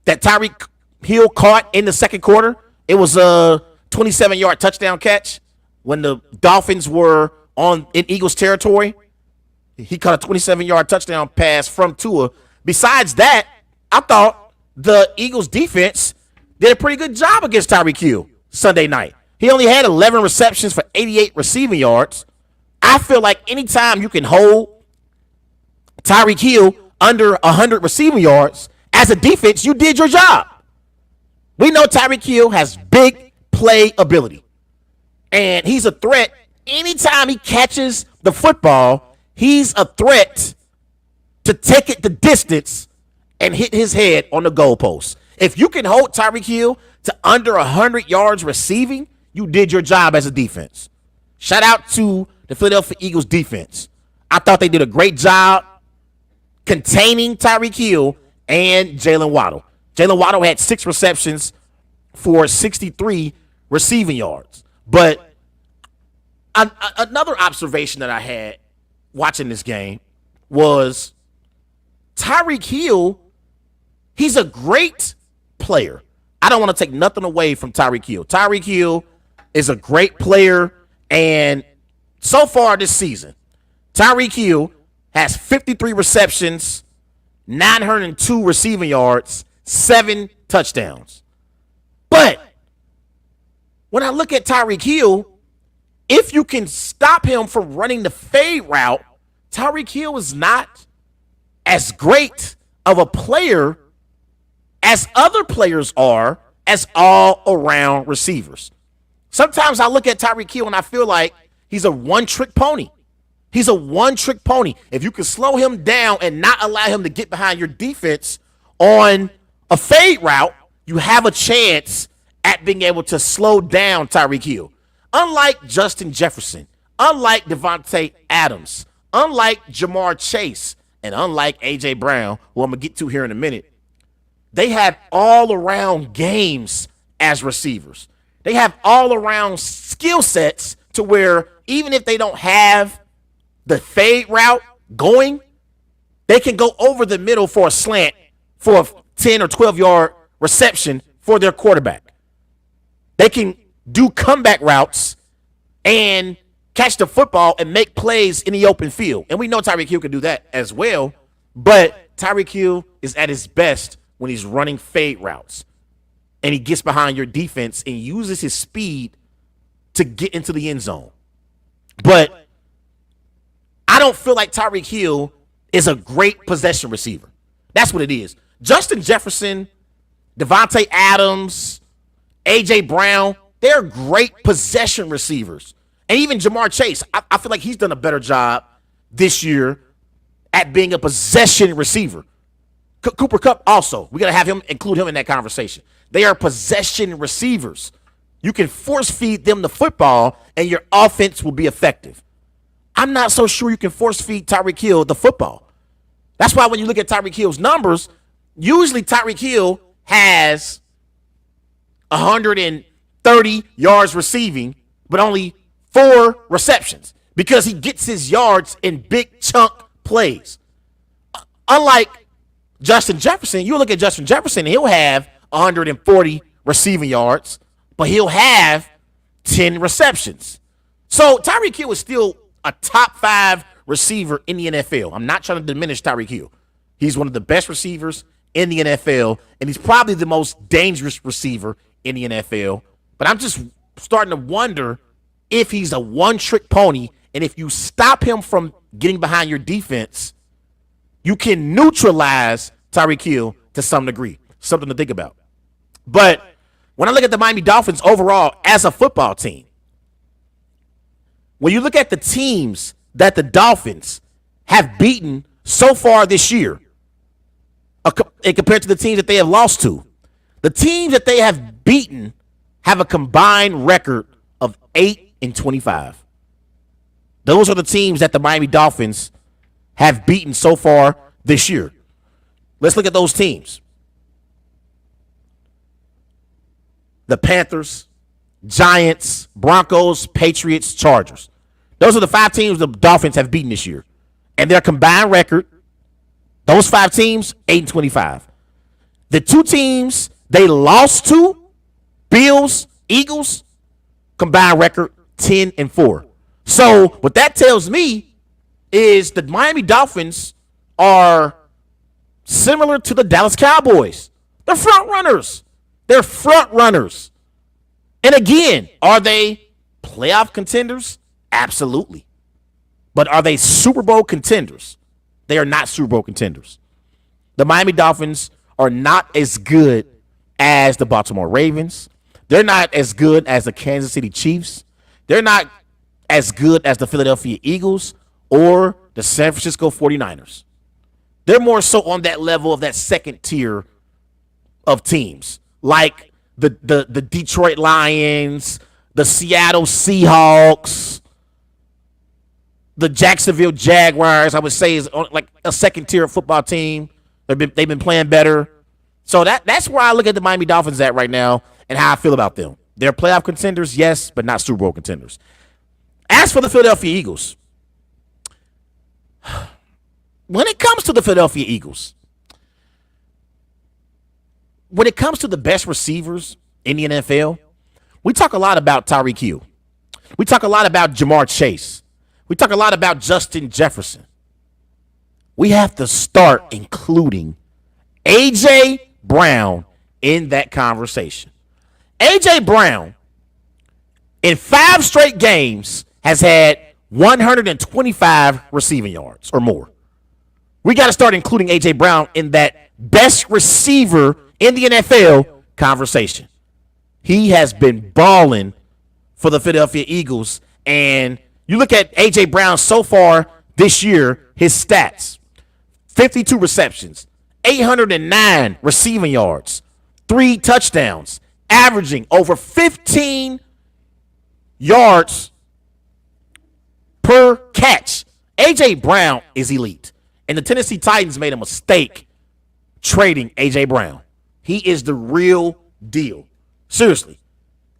that Tyreek Hill caught in the second quarter, it was a 27-yard touchdown catch when the Dolphins were in Eagles territory. He caught a 27-yard touchdown pass from Tua. Besides that, I thought the Eagles defense did a pretty good job against Tyreek Hill Sunday night. He only had 11 receptions for 88 receiving yards. I feel like anytime you can hold Tyreek Hill under 100 receiving yards, as a defense, you did your job. We know Tyreek Hill has big play ability, and he's a threat. Anytime he catches the football, he's a threat to take it the distance and hit his head on the goalpost. If you can hold Tyreek Hill to under 100 yards receiving, you did your job as a defense. Shout out to the Philadelphia Eagles defense. I thought they did a great job containing Tyreek Hill and Jalen Waddle. Jalen Waddle had 6 receptions for 63 receiving yards. But another observation that I had watching this game was Tyreek Hill, he's a great player. I don't want to take nothing away from Tyreek Hill. Tyreek Hill is a great player, and so far this season, Tyreek Hill has 53 receptions, 902 receiving yards, 7 touchdowns. But when I look at Tyreek Hill, if you can stop him from running the fade route, Tyreek Hill is not as great of a player as other players are as all-around receivers. Sometimes I look at Tyreek Hill and I feel like he's a one-trick pony. He's a one-trick pony. If you can slow him down and not allow him to get behind your defense on a fade route, you have a chance at being able to slow down Tyreek Hill. Unlike Justin Jefferson, unlike Devontae Adams, unlike Jamar Chase, and unlike A.J. Brown, who I'm going to get to here in a minute, they have all-around games as receivers. They have all-around skill sets to where even if they don't have the fade route going, they can go over the middle for a slant for a 10 or 12-yard reception for their quarterback. They can do comeback routes and catch the football and make plays in the open field. And we know Tyreek Hill can do that as well, but Tyreek Hill is at his best when he's running fade routes and he gets behind your defense and uses his speed to get into the end zone. But I don't feel like Tyreek Hill is a great possession receiver. That's what it is. Justin Jefferson, Devontae Adams, A.J. Brown, they're great possession receivers. And even Jamar Chase, I feel like he's done a better job this year at being a possession receiver. Cooper Kupp also. We got to have him, include him in that conversation. They are possession receivers. You can force feed them the football and your offense will be effective. I'm not so sure you can force feed Tyreek Hill the football. That's why when you look at Tyreek Hill's numbers, usually Tyreek Hill has 130 yards receiving, but only 4 receptions because he gets his yards in big chunk plays. Unlike Justin Jefferson, you look at Justin Jefferson, he'll have 140 receiving yards, but he'll have 10 receptions. So Tyreek Hill is still a top 5 receiver in the NFL. I'm not trying to diminish Tyreek Hill. He's one of the best receivers in the NFL, and he's probably the most dangerous receiver in the NFL. But I'm just starting to wonder if he's a one-trick pony, and if you stop him from getting behind your defense, you can neutralize Tyreek Hill to some degree. Something to think about. But When I look at the Miami Dolphins overall as a football team, when you look at the teams that the Dolphins have beaten so far this year, and compared to the teams that they have lost to, the teams that they have beaten have a combined record of 8-25. Those are the teams that the Miami Dolphins have beaten so far this year. Let's look at those teams. The Panthers, Giants, Broncos, Patriots, Chargers. Those are the 5 teams the Dolphins have beaten this year. And their combined record, those 5 teams, 8-25. The 2 teams they lost to, Bills, Eagles, combined record 10-4. So what that tells me is the Miami Dolphins are similar to the Dallas Cowboys. They're front runners. They're front runners. And again, are they playoff contenders? Absolutely. But are they Super Bowl contenders? They are not Super Bowl contenders. The Miami Dolphins are not as good as the Baltimore Ravens. They're not as good as the Kansas City Chiefs. They're not as good as the Philadelphia Eagles or the San Francisco 49ers. They're more so on that level of that second tier of teams, like the Detroit Lions, the Seattle Seahawks, the Jacksonville Jaguars, I would say, is like a second tier football team. They've been playing better. So that's where I look at the Miami Dolphins at right now and how I feel about them. They're playoff contenders, yes, but not Super Bowl contenders. As for the Philadelphia Eagles, when it comes to the Philadelphia Eagles, when it comes to the best receivers in the NFL, we talk a lot about Tyreek Hill. We talk a lot about Jamar Chase. We talk a lot about Justin Jefferson. We have to start including A.J. Brown in that conversation. A.J. Brown, in 5 straight games, has had 125 receiving yards or more. We got to start including A.J. Brown in that best receiver in the NFL conversation. He has been balling for the Philadelphia Eagles. And you look at A.J. Brown so far this year, his stats: 52 receptions, 809 receiving yards, 3 touchdowns, averaging over 15 yards per catch. A.J. Brown is elite. And the Tennessee Titans made a mistake trading A.J. Brown. He is the real deal. Seriously.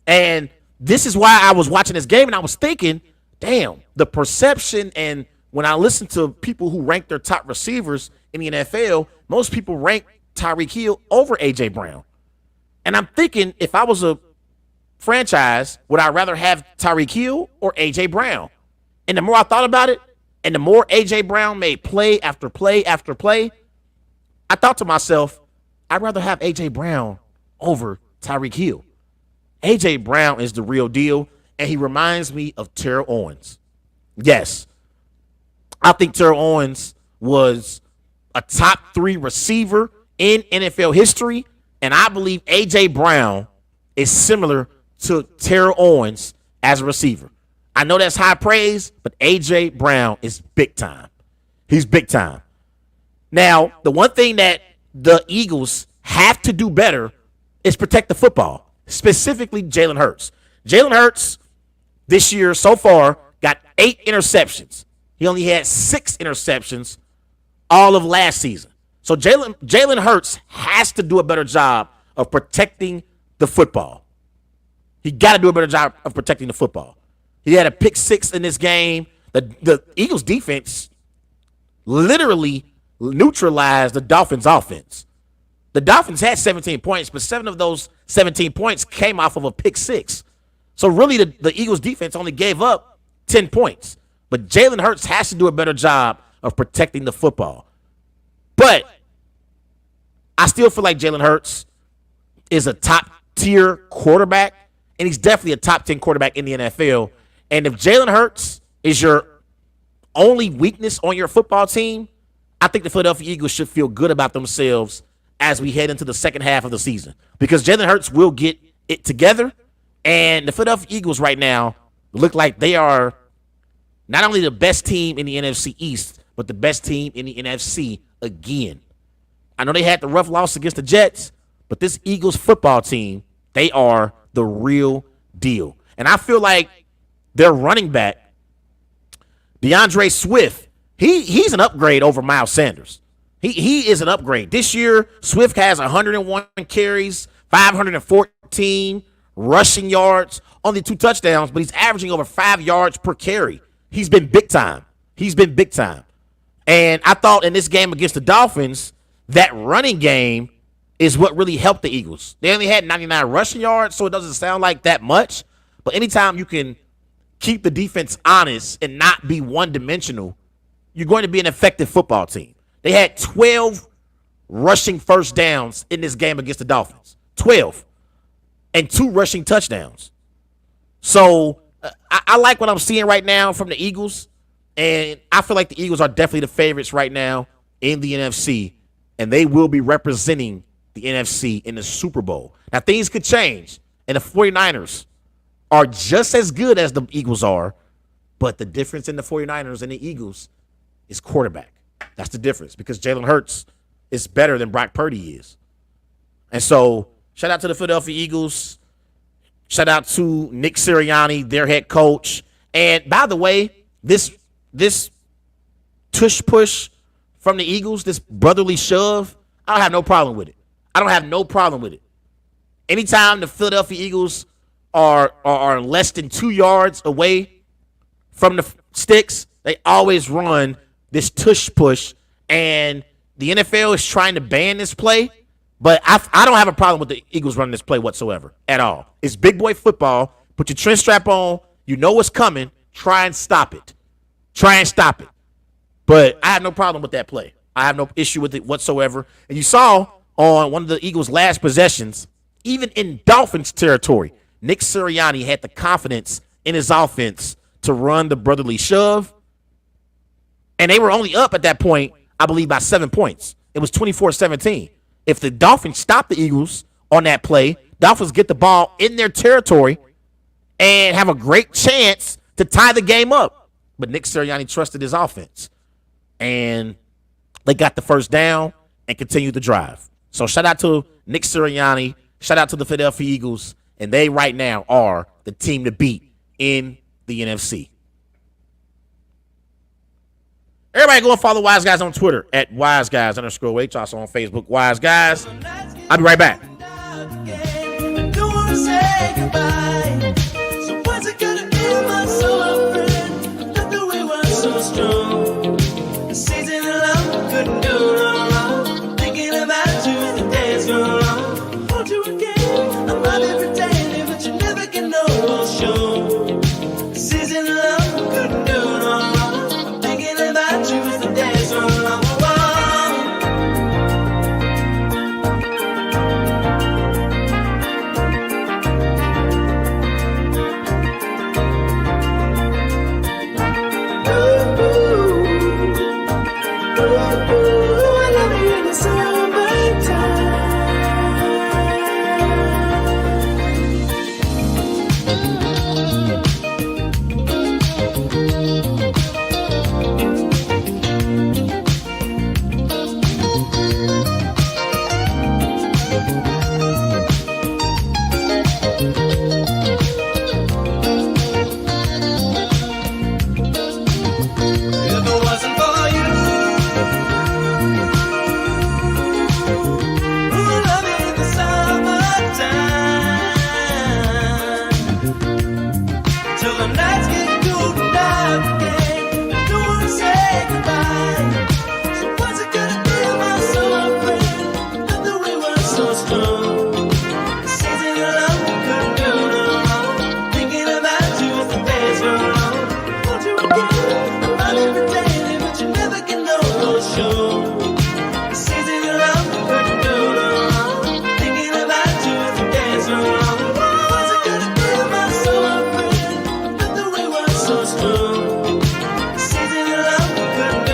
And this is why I was watching this game and I was thinking, damn, the perception, and when I listen to people who rank their top receivers in the NFL, most people rank Tyreek Hill over A.J. Brown. And I'm thinking, if I was a franchise, would I rather have Tyreek Hill or A.J. Brown? And the more I thought about it, and the more A.J. Brown made play after play after play, I thought to myself, I'd rather have A.J. Brown over Tyreek Hill. A.J. Brown is the real deal, and he reminds me of Terrell Owens. Yes, I think Terrell Owens was a top 3 receiver in NFL history, and I believe A.J. Brown is similar to Terrell Owens as a receiver. I know that's high praise, but A.J. Brown is big time. He's big time. Now, the one thing that the Eagles have to do better is protect the football, specifically Jalen Hurts. Jalen Hurts this year so far got 8 interceptions. He only had 6 interceptions all of last season. So Jalen Hurts has to do a better job of protecting the football. He got to do a better job of protecting the football. He had a pick 6 in this game. The Eagles defense literally neutralized the Dolphins offense. The Dolphins had 17 points, but 7 of those 17 points came off of a pick 6. So really the Eagles defense only gave up 10 points. But Jalen Hurts has to do a better job of protecting the football. But I still feel like Jalen Hurts is a top-tier quarterback, and he's definitely a top 10 quarterback in the NFL. And if Jalen Hurts is your only weakness on your football team, I think the Philadelphia Eagles should feel good about themselves as we head into the second half of the season, because Jalen Hurts will get it together. And the Philadelphia Eagles right now look like they are not only the best team in the NFC East, but the best team in the NFC again. I know they had the rough loss against the Jets, but this Eagles football team, they are the real deal. And I feel like their running back, DeAndre Swift, he's an upgrade over Miles Sanders. He is an upgrade. This year, Swift has 101 carries, 514 rushing yards, only 2 touchdowns, but he's averaging over 5 yards per carry. He's been big time. And I thought in this game against the Dolphins, that running game is what really helped the Eagles. They only had 99 rushing yards, so it doesn't sound like that much. But anytime you can keep the defense honest and not be one-dimensional, you're going to be an effective football team. They had 12 rushing first downs in this game against the Dolphins. 12. And 2 rushing touchdowns. So I like what I'm seeing right now from the Eagles. And I feel like the Eagles are definitely the favorites right now in the NFC. And they will be representing the NFC in the Super Bowl. Now, things could change. And the 49ers are just as good as the Eagles are. But the difference in the 49ers and the Eagles is quarterback. That's the difference. Because Jalen Hurts is better than Brock Purdy is. And so, shout out to the Philadelphia Eagles. Shout out to Nick Sirianni, their head coach. And by the way, this tush push from the Eagles, this brotherly shove, I don't have no problem with it. Anytime the Philadelphia Eagles are less than 2 yards away from the sticks, they always run this tush push. And the NFL is trying to ban this play. But I don't have a problem with the Eagles running this play whatsoever at all. It's big boy football. Put your trench strap on. You know what's coming. Try and stop it. But I have no problem with that play. I have no issue with it whatsoever. And you saw on one of the Eagles' last possessions, even in Dolphins territory, Nick Sirianni had the confidence in his offense to run the brotherly shove. And they were only up at that point, I believe, by 7 points. It was 24-17. If the Dolphins stop the Eagles on that play, Dolphins get the ball in their territory and have a great chance to tie the game up. But Nick Sirianni trusted his offense. And they got the first down and continued the drive. So shout out to Nick Sirianni. Shout out to the Philadelphia Eagles. And they right now are the team to beat in the NFC. Everybody go and follow Wise Guys on Twitter at WiseGuys_H. Also on Facebook, Wise Guys. I'll be right back.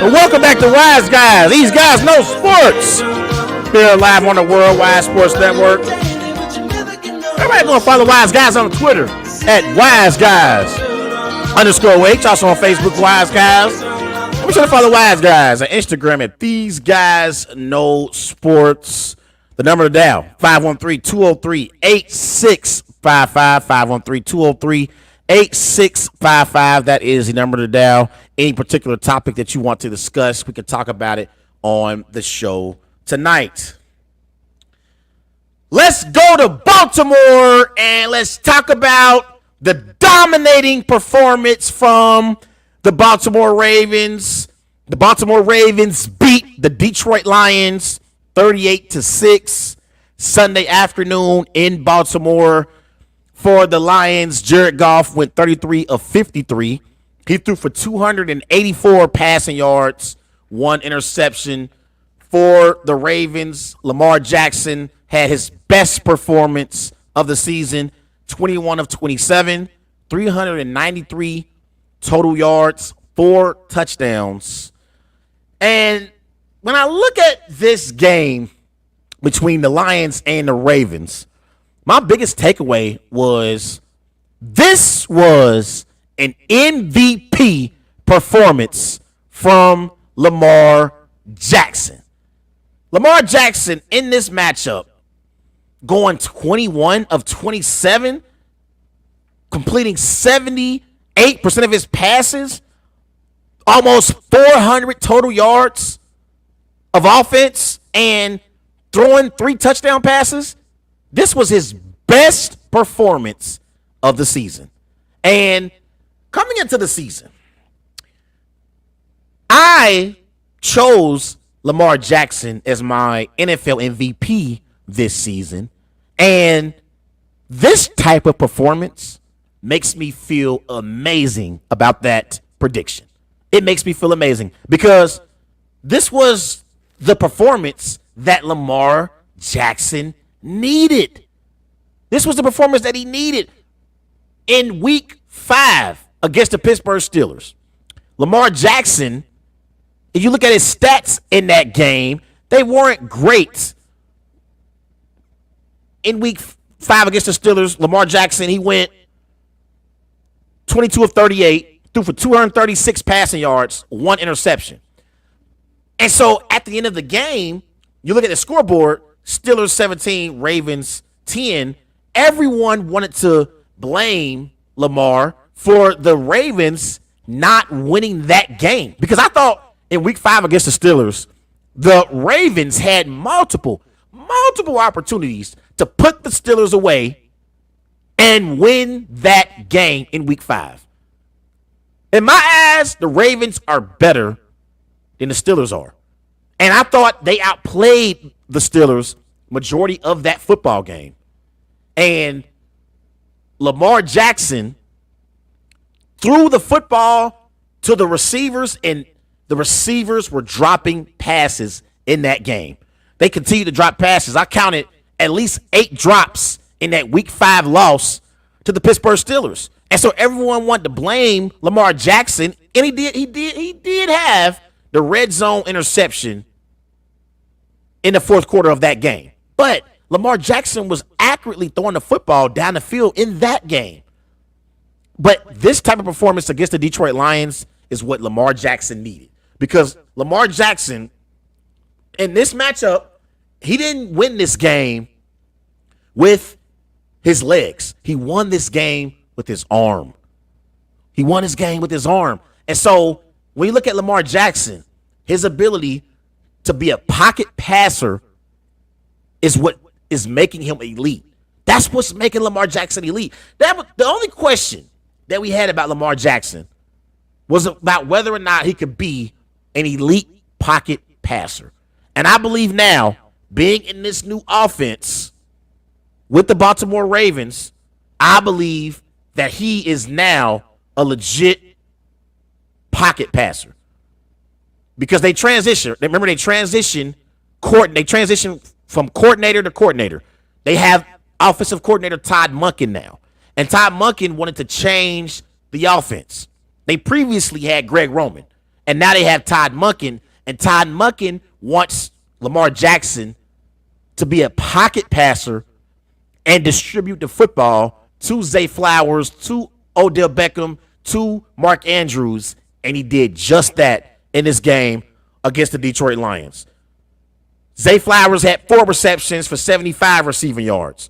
Welcome back to Wise Guys. These guys know sports. Here live on the Worldwide Sports Network. Everybody gonna follow Wise Guys on Twitter at Wise Guys _H. Also on Facebook, Wise Guys. Be sure to follow Wise Guys on Instagram at These Guys Know Sports. The number to dial, 513-203-8655, 513-203-8655. That is the number to dial. Any particular topic that you want to discuss, we can talk about it on the show tonight. Let's go to Baltimore and let's talk about the dominating performance from the Baltimore Ravens. The Baltimore Ravens beat the Detroit Lions 38-6 Sunday afternoon in Baltimore. For the Lions, Jared Goff went 33 of 53. He threw for 284 passing yards, 1 interception. For the Ravens, Lamar Jackson had his best performance of the season, 21 of 27, 393 total yards, 4 touchdowns. And when I look at this game between the Lions and the Ravens, my biggest takeaway was this was an MVP performance from Lamar Jackson. Lamar Jackson in this matchup going 21 of 27, completing 78% of his passes, almost 400 total yards of offense, and throwing 3 touchdown passes. This was his best performance of the season. And coming into the season, I chose Lamar Jackson as my NFL MVP this season. And this type of performance makes me feel amazing about that prediction. It makes me feel amazing because this was the performance that Lamar Jackson needed. This was the performance that he needed in week 5 against the Pittsburgh Steelers. Lamar Jackson, if you look at his stats in that game, they weren't great. In week 5 against the Steelers, Lamar Jackson, he went 22 of 38, threw for 236 passing yards, 1 interception. And so at the end of the game, you look at the scoreboard, Steelers 17, Ravens 10. Everyone wanted to blame Lamar for the Ravens not winning that game. Because I thought in week 5 against the Steelers, the Ravens had multiple opportunities to put the Steelers away and win that game in week 5. In my eyes, the Ravens are better than the Steelers are. And I thought they outplayed the Steelers majority of that football game. And Lamar Jackson threw the football to the receivers, and the receivers were dropping passes in that game. They continued to drop passes. I counted at least 8 drops in that week 5 loss to the Pittsburgh Steelers. And so everyone wanted to blame Lamar Jackson, and he did have the red zone interception in the 4th quarter of that game. But Lamar Jackson was accurately throwing the football down the field in that game. But this type of performance against the Detroit Lions is what Lamar Jackson needed. Because Lamar Jackson, in this matchup, he didn't win this game with his legs. He won this game with his arm. He won his game with his arm. And so when you look at Lamar Jackson, his ability to be a pocket passer is what is making him elite. That's what's making Lamar Jackson elite. The only question that we had about Lamar Jackson was about whether or not he could be an elite pocket passer. And I believe now, being in this new offense with the Baltimore Ravens, I believe that he is now a legit pocket passer. Because they transition. Remember, they transition from coordinator to coordinator. They have offensive coordinator Todd Monken now. And Todd Monken wanted to change the offense. They previously had Greg Roman. And now they have Todd Monken. And Todd Monken wants Lamar Jackson to be a pocket passer and distribute the football to Zay Flowers, to Odell Beckham, to Mark Andrews, and he did just that in this game against the Detroit Lions. Zay Flowers had 4 receptions for 75 receiving yards.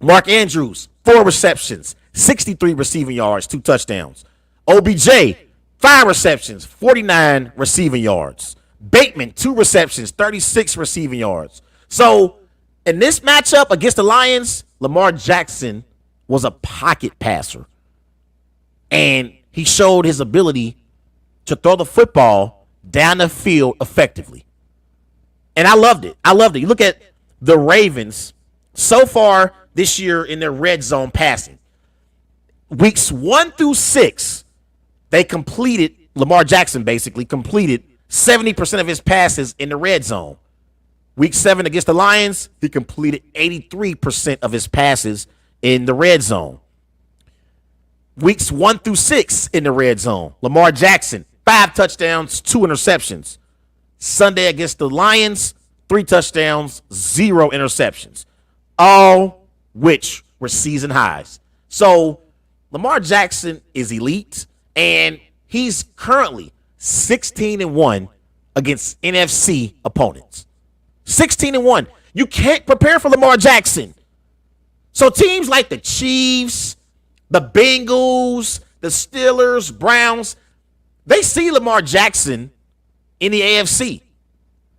Mark Andrews, 4 receptions, 63 receiving yards, 2 touchdowns. OBJ, 5 receptions, 49 receiving yards. Bateman, 2 receptions, 36 receiving yards. So in this matchup against the Lions, Lamar Jackson was a pocket passer. And he showed his ability to throw the football down the field effectively. And I loved it. You look at the Ravens so far this year in their red zone passing. Weeks 1 through 6, they completed, Lamar Jackson basically completed 70% of his passes in the red zone. Week 7 against the Lions, he completed 83% of his passes in the red zone. Weeks 1 through 6 in the red zone, Lamar Jackson, 5 touchdowns, 2 interceptions. Sunday against the Lions, 3 touchdowns, 0 interceptions, all which were season highs. So Lamar Jackson is elite, and he's currently 16-1 against NFC opponents. 16-1. You can't prepare for Lamar Jackson. So teams like the Chiefs, the Bengals, the Steelers, Browns, they see Lamar Jackson in the AFC.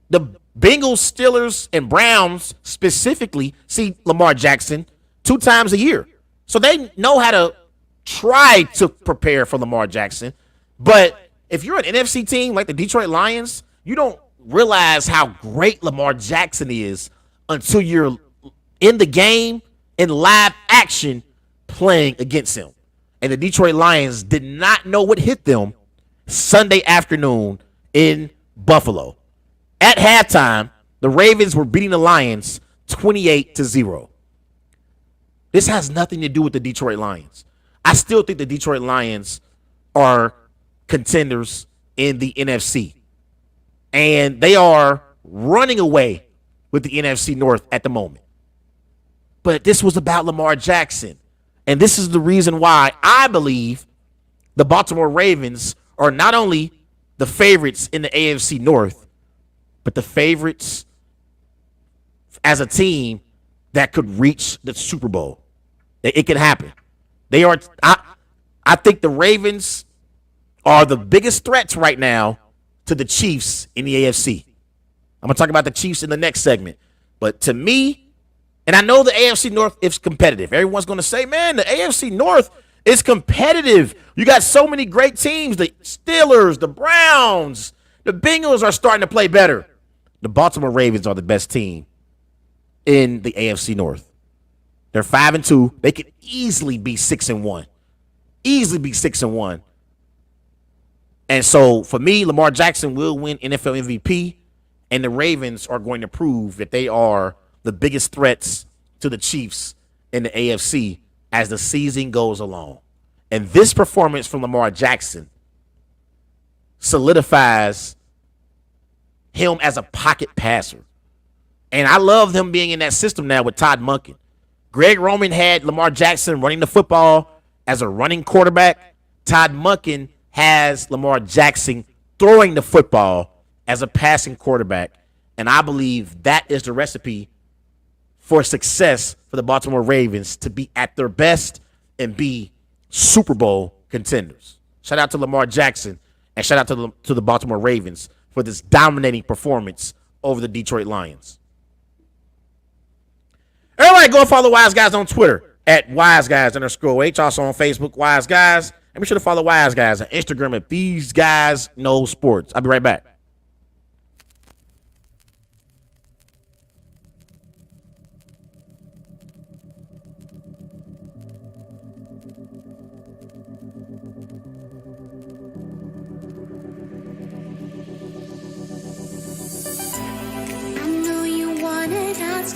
The Bengals, Steelers, and Browns specifically see Lamar Jackson 2 times a year. So they know how to try to prepare for Lamar Jackson. But if you're an NFC team like the Detroit Lions, you don't realize how great Lamar Jackson is until you're in the game, in live action, playing against him. And the Detroit Lions did not know what hit them Sunday afternoon in Buffalo. At halftime, the Ravens were beating the Lions 28-0. This has nothing to do with the Detroit Lions. I still think the Detroit Lions are contenders in the NFC. And they are running away with the NFC North at the moment. But this was about Lamar Jackson. And this is the reason why I believe the Baltimore Ravens are not only the favorites in the AFC North, but the favorites as a team that could reach the Super Bowl. It can happen. They are. I think the Ravens are the biggest threats right now to the Chiefs in the AFC. I'm going to talk about the Chiefs in the next segment. But to me, and I know the AFC North is competitive. Everyone's going to say, man, the AFC North is competitive. You got so many great teams. The Steelers, the Browns, the Bengals are starting to play better. The Baltimore Ravens are the best team in the AFC North. They're 5-2. They could easily be 6-1. Easily be 6-1. And so for me, Lamar Jackson will win NFL MVP, and the Ravens are going to prove that they are the biggest threats to the Chiefs in the AFC as the season goes along. And this performance from Lamar Jackson solidifies him as a pocket passer. And I love him being in that system now with Todd Monken. Greg Roman had Lamar Jackson running the football as a running quarterback. Todd Monken has Lamar Jackson throwing the football as a passing quarterback. And I believe that is the recipe for success for the Baltimore Ravens to be at their best and be Super Bowl contenders. Shout out to Lamar Jackson and shout out to the Baltimore Ravens for this dominating performance over the Detroit Lions. Everybody go follow Wise Guys on Twitter at WiseGuys_H. Also on Facebook, Wise Guys. And be sure to follow Wise Guys on Instagram at These Guys Know Sports. I'll be right back.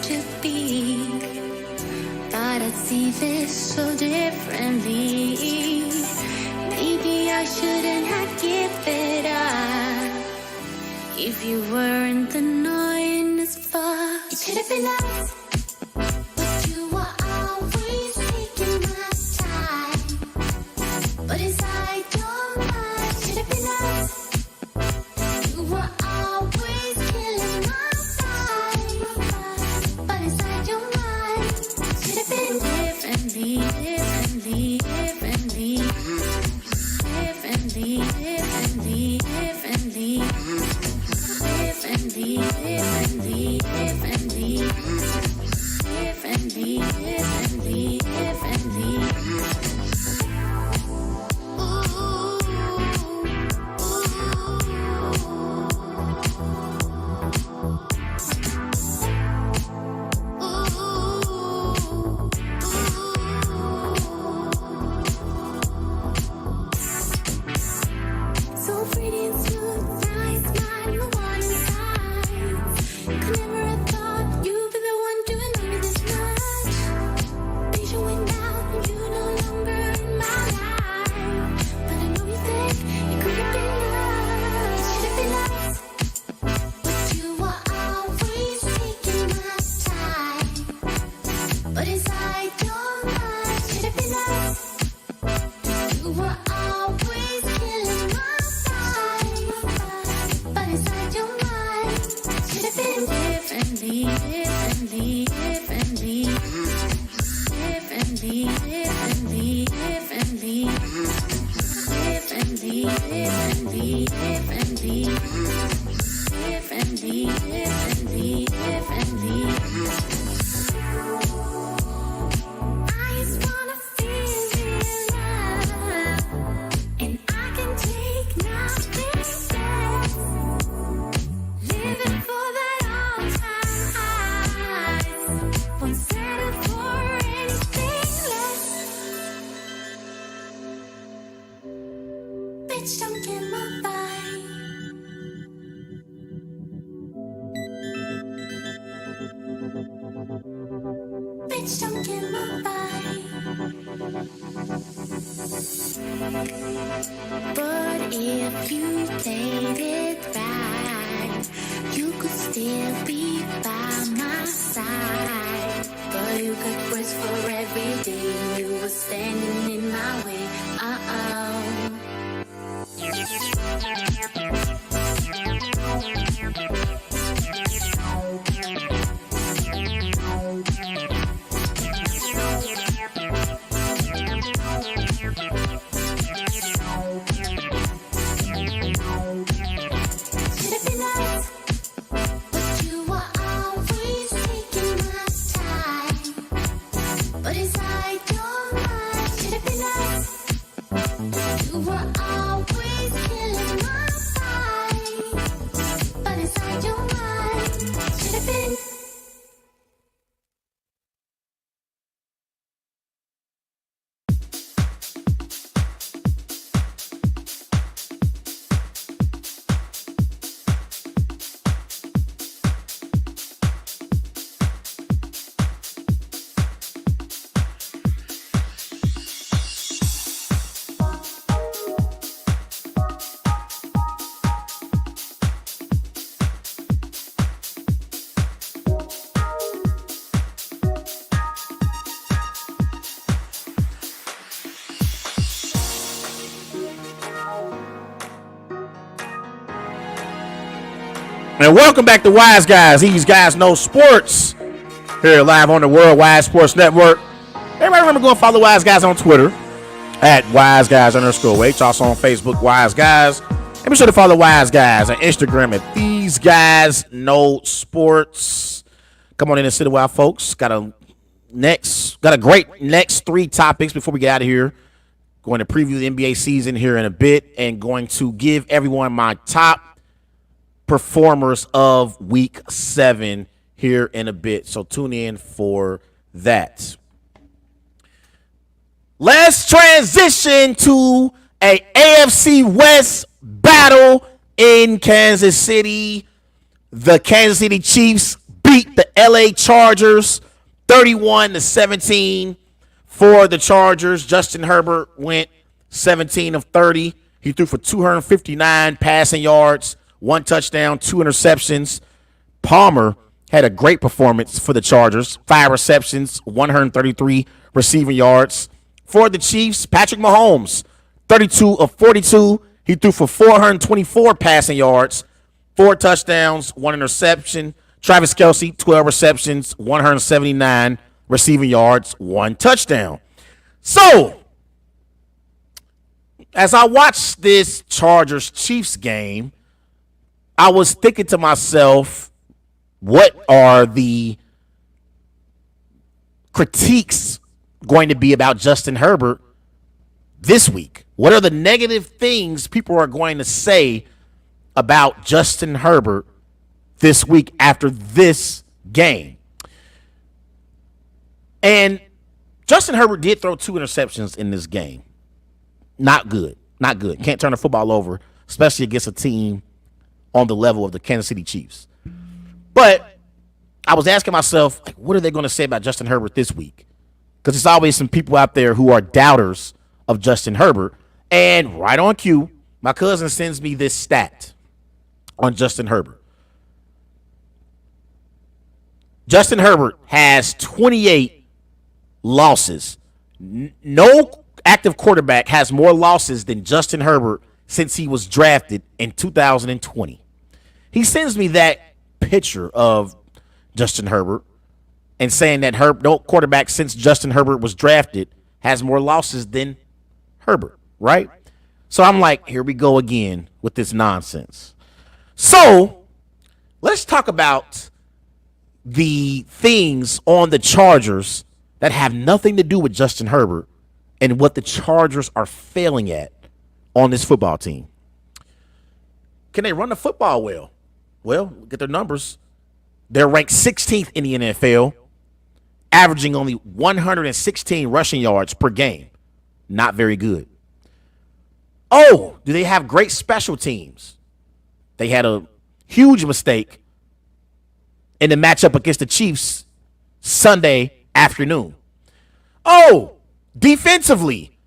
To be, but I see this so differently. Maybe I shouldn't have given up. If you weren't annoying as fuck, it should have been us. were always killing my vibe, but inside your mind, should have been differently, differently, differently, differently, differently, differently, differently, differently, differently, differently, differently, differently. So pretty and smooth, nice mind, the one inside. Could never have thought you'd be the one doing me this much. Vision went out, and you no longer in my life. But I know you think it could have been us. Should have been us. But you were always taking my time. But inside your mind, should have been us. You were always killing my vibe, but inside your mind, should have been differently, differently, differently, differently, differently, differently, differently, differently, differently, differently, differently, differently. I just wanna feel real love, and I can take nothing less. Living for that all-time highs, won't settle for anything less. Bitch, don't get my vibe. Bitch, don't get my vibe. But if you played it right, you could still be by my side. But you could press for every day you were standing in my way. Should have been us, but you were always taking my time. But inside your mind, should have been us. You were always killing my vibe, but inside your mind, should have been. And welcome back to Wise Guys. These guys know sports. Here live on the Worldwide Sports Network. Everybody remember go and follow Wise Guys on Twitter at WiseGuys_H. Also on Facebook, Wise Guys. And be sure to follow Wise Guys on Instagram at These Guys Know Sports. Come on in and sit a while, folks. Got a great next three topics before we get out of here. Going to preview the NBA season here in a bit and going to give everyone my top performers of week 7 here in a bit. So tune in for that. Let's transition to a AFC West battle in Kansas City. The Kansas City Chiefs beat the LA Chargers 31-17 for the Chargers. Justin Herbert went 17 of 30. He threw for 259 passing yards, 1 touchdown, 2 interceptions. Palmer had a great performance for the Chargers. 5 receptions, 133 receiving yards. For the Chiefs, Patrick Mahomes, 32 of 42. He threw for 424 passing yards, 4 touchdowns, 1 interception. Travis Kelce, 12 receptions, 179 receiving yards, 1 touchdown. So, as I watched this Chargers-Chiefs game, I was thinking to myself, what are the critiques going to be about Justin Herbert this week? What are the negative things people are going to say about Justin Herbert this week after this game? And Justin Herbert did throw 2 interceptions in this game. Not good. Not good. Can't turn the football over, especially against a team on the level of the Kansas City Chiefs. But I was asking myself, like, what are they going to say about Justin Herbert this week? Because there's always some people out there who are doubters of Justin Herbert. And right on cue, my cousin sends me this stat on Justin Herbert. Justin Herbert has 28 losses. No active quarterback has more losses than Justin Herbert since he was drafted in 2020. He sends me that picture of Justin Herbert and saying that no quarterback since Justin Herbert was drafted has more losses than Herbert, right? So I'm like, here we go again with this nonsense. So let's talk about the things on the Chargers that have nothing to do with Justin Herbert and what the Chargers are failing at on this football team. Can they run the football well? Well, look at their numbers. They're ranked 16th in the NFL, averaging only 116 rushing yards per game. Not very good. Oh, do they have great special teams? They had a huge mistake in the matchup against the Chiefs Sunday afternoon. Oh, defensively,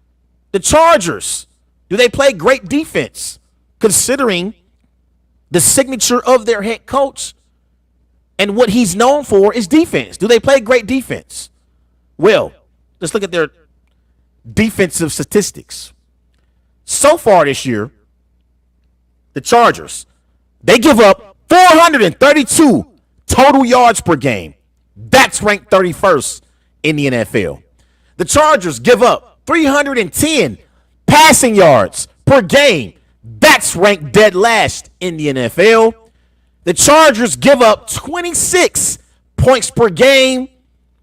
the Chargers, do they play great defense considering the signature of their head coach and what he's known for is defense? Do they play great defense? Well, let's look at their defensive statistics. So far this year, the Chargers, they give up 432 total yards per game. That's ranked 31st in the NFL. The Chargers give up 310 passing yards per game. That's ranked dead last in the NFL. The Chargers give up 26 points per game.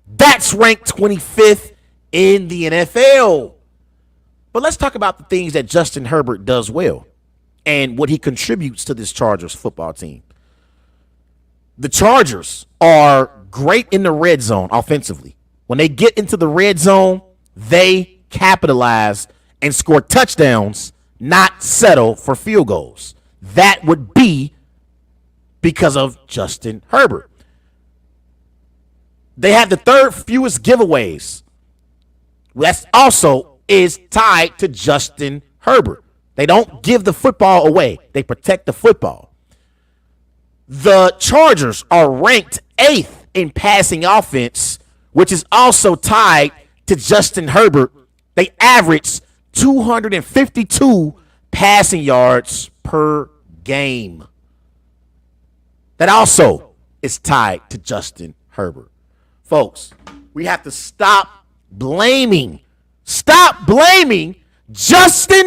That's ranked 25th in the NFL. But let's talk about the things that Justin Herbert does well and what he contributes to this Chargers football team. The Chargers are great in the red zone offensively. When they get into the red zone, they capitalize and score touchdowns, not settle for field goals. That would be because of Justin Herbert. They have the 3rd fewest giveaways. That's also is tied to Justin Herbert. They don't give the football away. They protect the football. The Chargers are ranked 8th in passing offense, which is also tied to Justin Herbert. They average 252 passing yards per game. That also is tied to Justin Herbert. Folks, we have to stop blaming Justin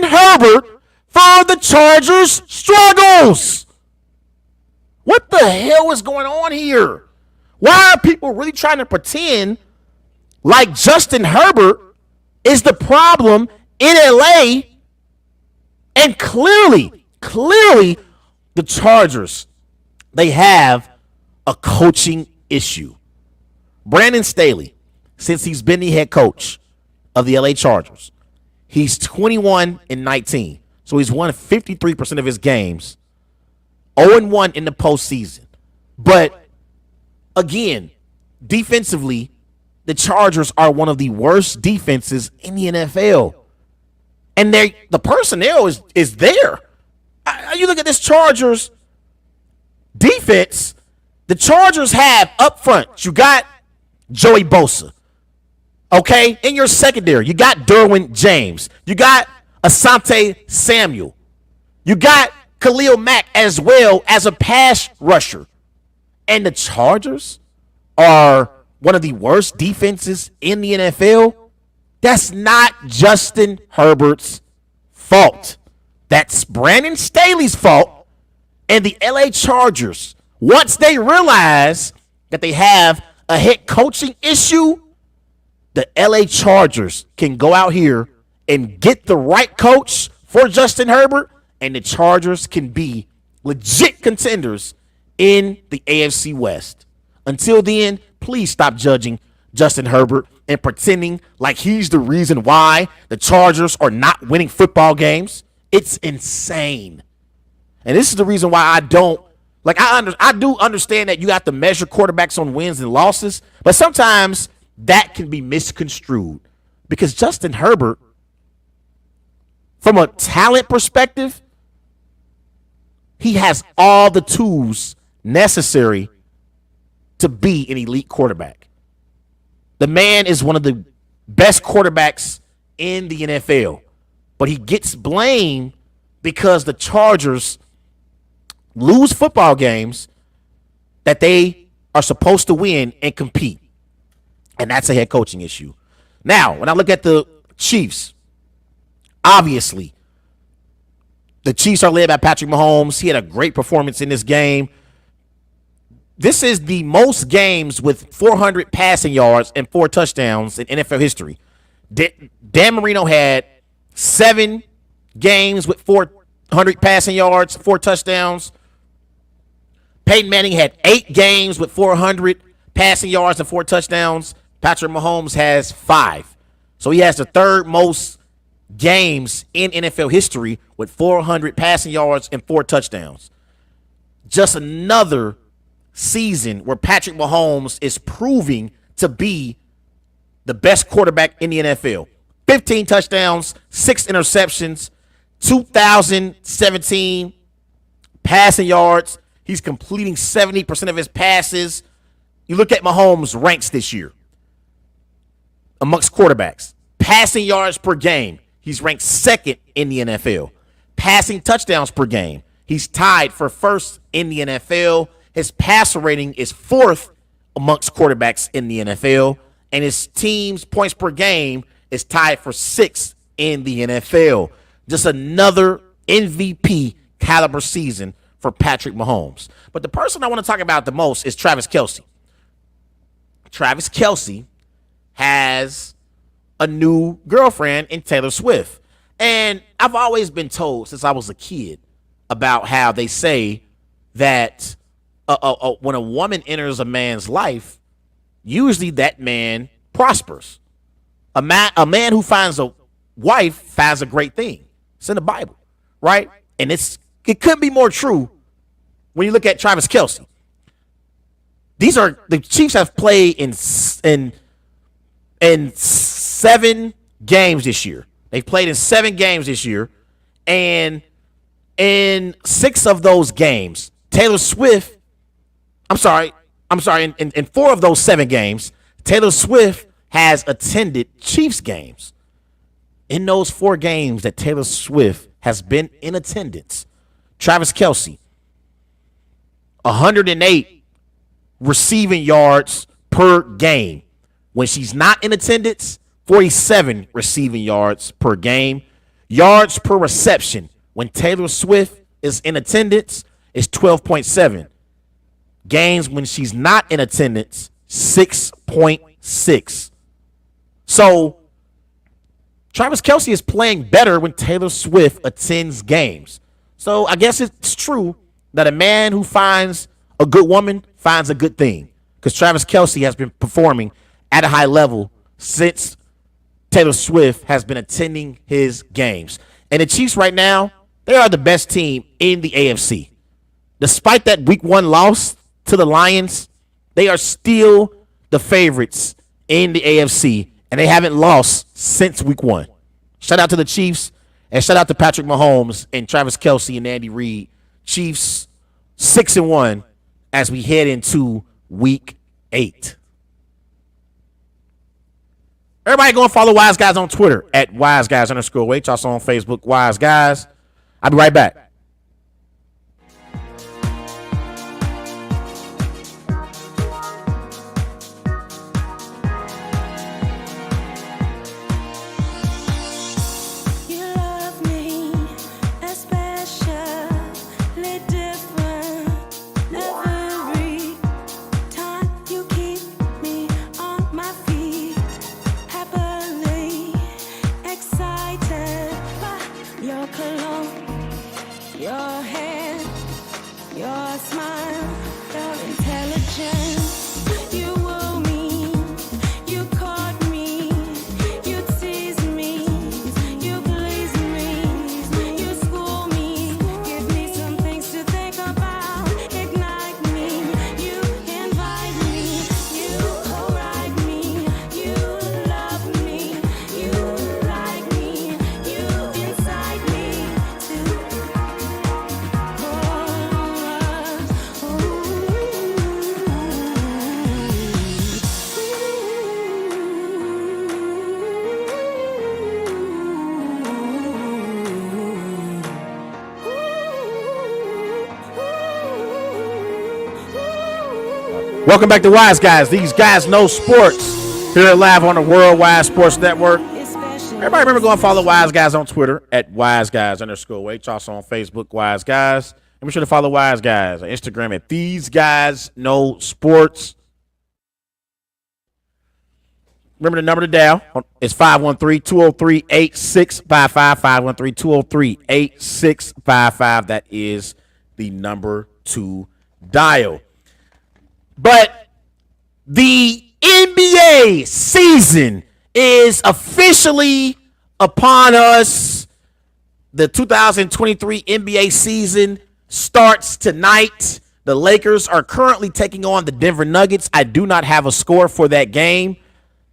Herbert for the Chargers' struggles. What the hell is going on here? Why are people really trying to pretend like Justin Herbert is the problem in LA? And clearly, the Chargers, they have a coaching issue. Brandon Staley, since he's been the head coach of the LA Chargers, he's 21-19. So he's won 53% of his games, 0-1 in the postseason. But again, defensively, the Chargers are one of the worst defenses in the NFL. And the personnel is there. You look at this Chargers defense, the Chargers have up front, you got Joey Bosa. Okay? In your secondary, you got Derwin James. You got Asante Samuel. You got Khalil Mack as well as a pass rusher. And the Chargers are one of the worst defenses in the NFL. That's not Justin Herbert's fault. That's Brandon Staley's fault. And the LA Chargers, once they realize that they have a head coaching issue, the LA Chargers can go out here and get the right coach for Justin Herbert, and the Chargers can be legit contenders in the AFC West. Until then, please stop judging Justin Herbert and pretending like he's the reason why the Chargers are not winning football games. It's insane. And this is the reason why I don't like I do understand that you have to measure quarterbacks on wins and losses, but sometimes that can be misconstrued because Justin Herbert, from a talent perspective, he has all the tools necessary to be an elite quarterback. The man is one of the best quarterbacks in the NFL, but he gets blamed because the Chargers lose football games that they are supposed to win and compete. And that's a head coaching issue. Now, when I look at the Chiefs, obviously, the Chiefs are led by Patrick Mahomes. He had a great performance in this game. This is the most games with 400 passing yards and 4 touchdowns in NFL history. Dan Marino had 7 games with 400 passing yards, 4 touchdowns. Peyton Manning had 8 games with 400 passing yards and 4 touchdowns. Patrick Mahomes has 5. So he has the third most games in NFL history with 400 passing yards and 4 touchdowns. Just another season where Patrick Mahomes is proving to be the best quarterback in the NFL. 15 touchdowns, 6 interceptions, 2017 passing yards. He's completing 70% of his passes. You look at Mahomes' ranks this year amongst quarterbacks. Passing yards per game, he's ranked 2nd in the NFL. Passing touchdowns per game, he's tied for 1st in the NFL. His passer rating is 4th amongst quarterbacks in the NFL. And his team's points per game is tied for 6th in the NFL. Just another MVP caliber season for Patrick Mahomes. But the person I want to talk about the most is Travis Kelce. Travis Kelce has a new girlfriend in Taylor Swift. And I've always been told since I was a kid about how they say that when a woman enters a man's life, usually that man prospers. A man who finds a wife finds a great thing. It's in the Bible, right? And it couldn't be more true when you look at Travis Kelce. The Chiefs have played in 7 games this year. They've played in 7 games this year, and in 6 of those games, Taylor Swift. In 4 of those 7 games, Taylor Swift has attended Chiefs games. In those 4 games that Taylor Swift has been in attendance, Travis Kelce, 108 receiving yards per game. When she's not in attendance, 47 receiving yards per game. Yards per reception when Taylor Swift is in attendance is 12.7. Games when she's not in attendance, 6.6. So Travis Kelce is playing better when Taylor Swift attends games. So I guess it's true that a man who finds a good woman finds a good thing, because Travis Kelce has been performing at a high level since Taylor Swift has been attending his games. And the Chiefs right now, they are the best team in the AFC. Despite that week 1 loss to the Lions, they are still the favorites in the AFC, and they haven't lost since week 1. Shout out to the Chiefs, and shout out to Patrick Mahomes and Travis Kelce and Andy Reid. Chiefs 6-1 as we head into week 8. Everybody go and follow Wise Guys on Twitter at WiseGuys_H. Also on Facebook, Wise Guys. I'll be right back. smile, your intelligence. You woo me, you caught me, you tease me, you please me, you school me, give me some things to think about, ignite me, you invite me, you ride me, you love me, you like me, you incite me to Welcome back to Wise Guys. These guys know sports. Here live on the Worldwide Sports Network. Everybody remember going follow Wise Guys on Twitter at WiseGuys_H. Also on Facebook, Wise Guys. And be sure to follow Wise Guys on Instagram at These Guys Know Sports. Remember the number to dial. It's 513-203-8655. 513-203-8655. That is the number to dial. But the NBA season is officially upon us. The 2023 NBA season starts tonight. The Lakers are currently taking on the Denver Nuggets. I do not have a score for that game.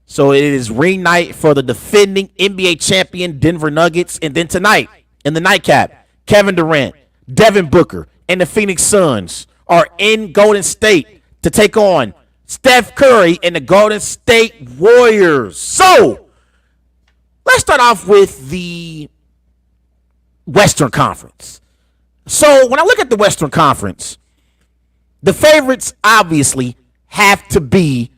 So it is ring night for the defending NBA champion Denver Nuggets. And then tonight, in the nightcap, Kevin Durant, Devin Booker, and the Phoenix Suns are in Golden State to take on Steph Curry and the Golden State Warriors. So let's start off with the Western Conference. So when I look at the Western Conference, the favorites obviously have to be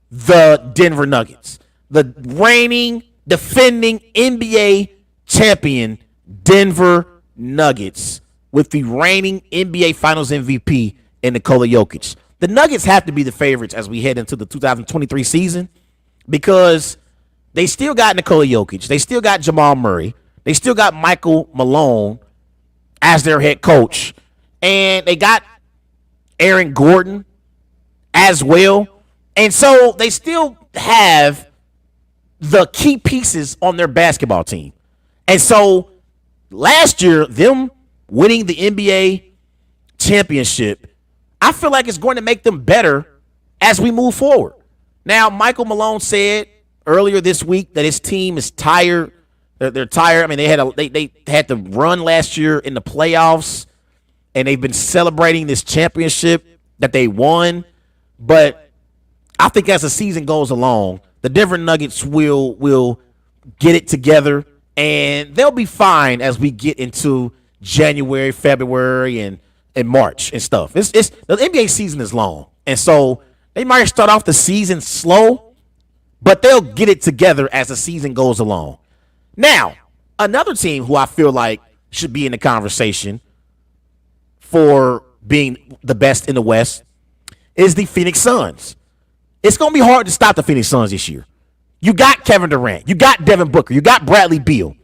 the Denver Nuggets, the reigning, defending NBA champion Denver Nuggets with the reigning NBA Finals MVP in Nikola Jokic. The Nuggets have to be the favorites as we head into the 2023 season because they still got Nikola Jokic. They still got Jamal Murray. They still got Michael Malone as their head coach. And they got Aaron Gordon as well. And so they still have the key pieces on their basketball team. And so last year, them winning the NBA championship, I feel like it's going to make them better as we move forward. Now, Michael Malone said earlier this week that his team is tired. They're tired. I mean, they had to run last year in the playoffs, and they've been celebrating this championship that they won. But I think as the season goes along, the Denver Nuggets will get it together, and they'll be fine as we get into January, February, and March and stuff. The NBA season is long, and so they might start off the season slow, but they'll get it together as the season goes along. Now, another team who I feel like should be in the conversation for being the best in the West is the Phoenix Suns. It's going to be hard to stop the Phoenix Suns this year. You got Kevin Durant. You got Devin Booker. You got Bradley Beal.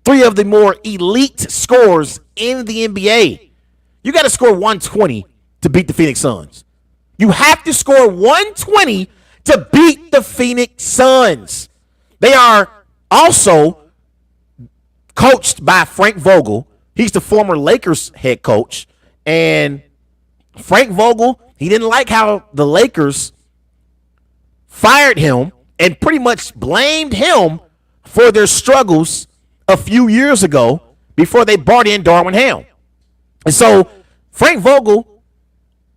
Three of the more elite scorers in the NBA. You got to score 120 to beat the Phoenix Suns. You have to score 120 to beat the Phoenix Suns. They are also coached by Frank Vogel. He's the former Lakers head coach. And Frank Vogel, he didn't like how the Lakers fired him and pretty much blamed him for their struggles a few years ago before they brought in Darwin Ham. And so Frank Vogel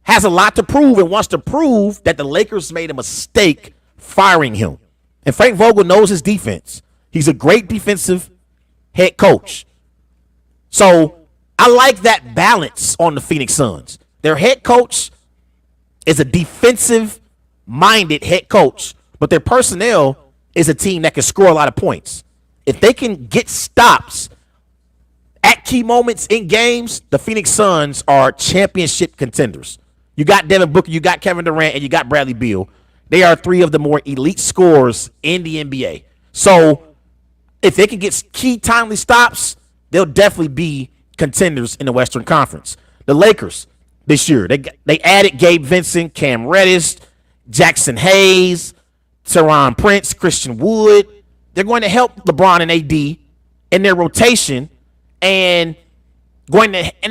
has a lot to prove and wants to prove that the Lakers made a mistake firing him. And Frank Vogel knows his defense. He's a great defensive head coach. So I like that balance on the Phoenix Suns. Their head coach is a defensive-minded head coach, but their personnel is a team that can score a lot of points. If they can get stops at key moments in games, the Phoenix Suns are championship contenders. You got Devin Booker, you got Kevin Durant, and you got Bradley Beal. They are three of the more elite scorers in the NBA. So if they can get key timely stops, they'll definitely be contenders in the Western Conference. The Lakers, this year. They added Gabe Vincent, Cam Reddish, Jackson Hayes, Teron Prince, Christian Wood. They're going to help LeBron and AD in their rotation, and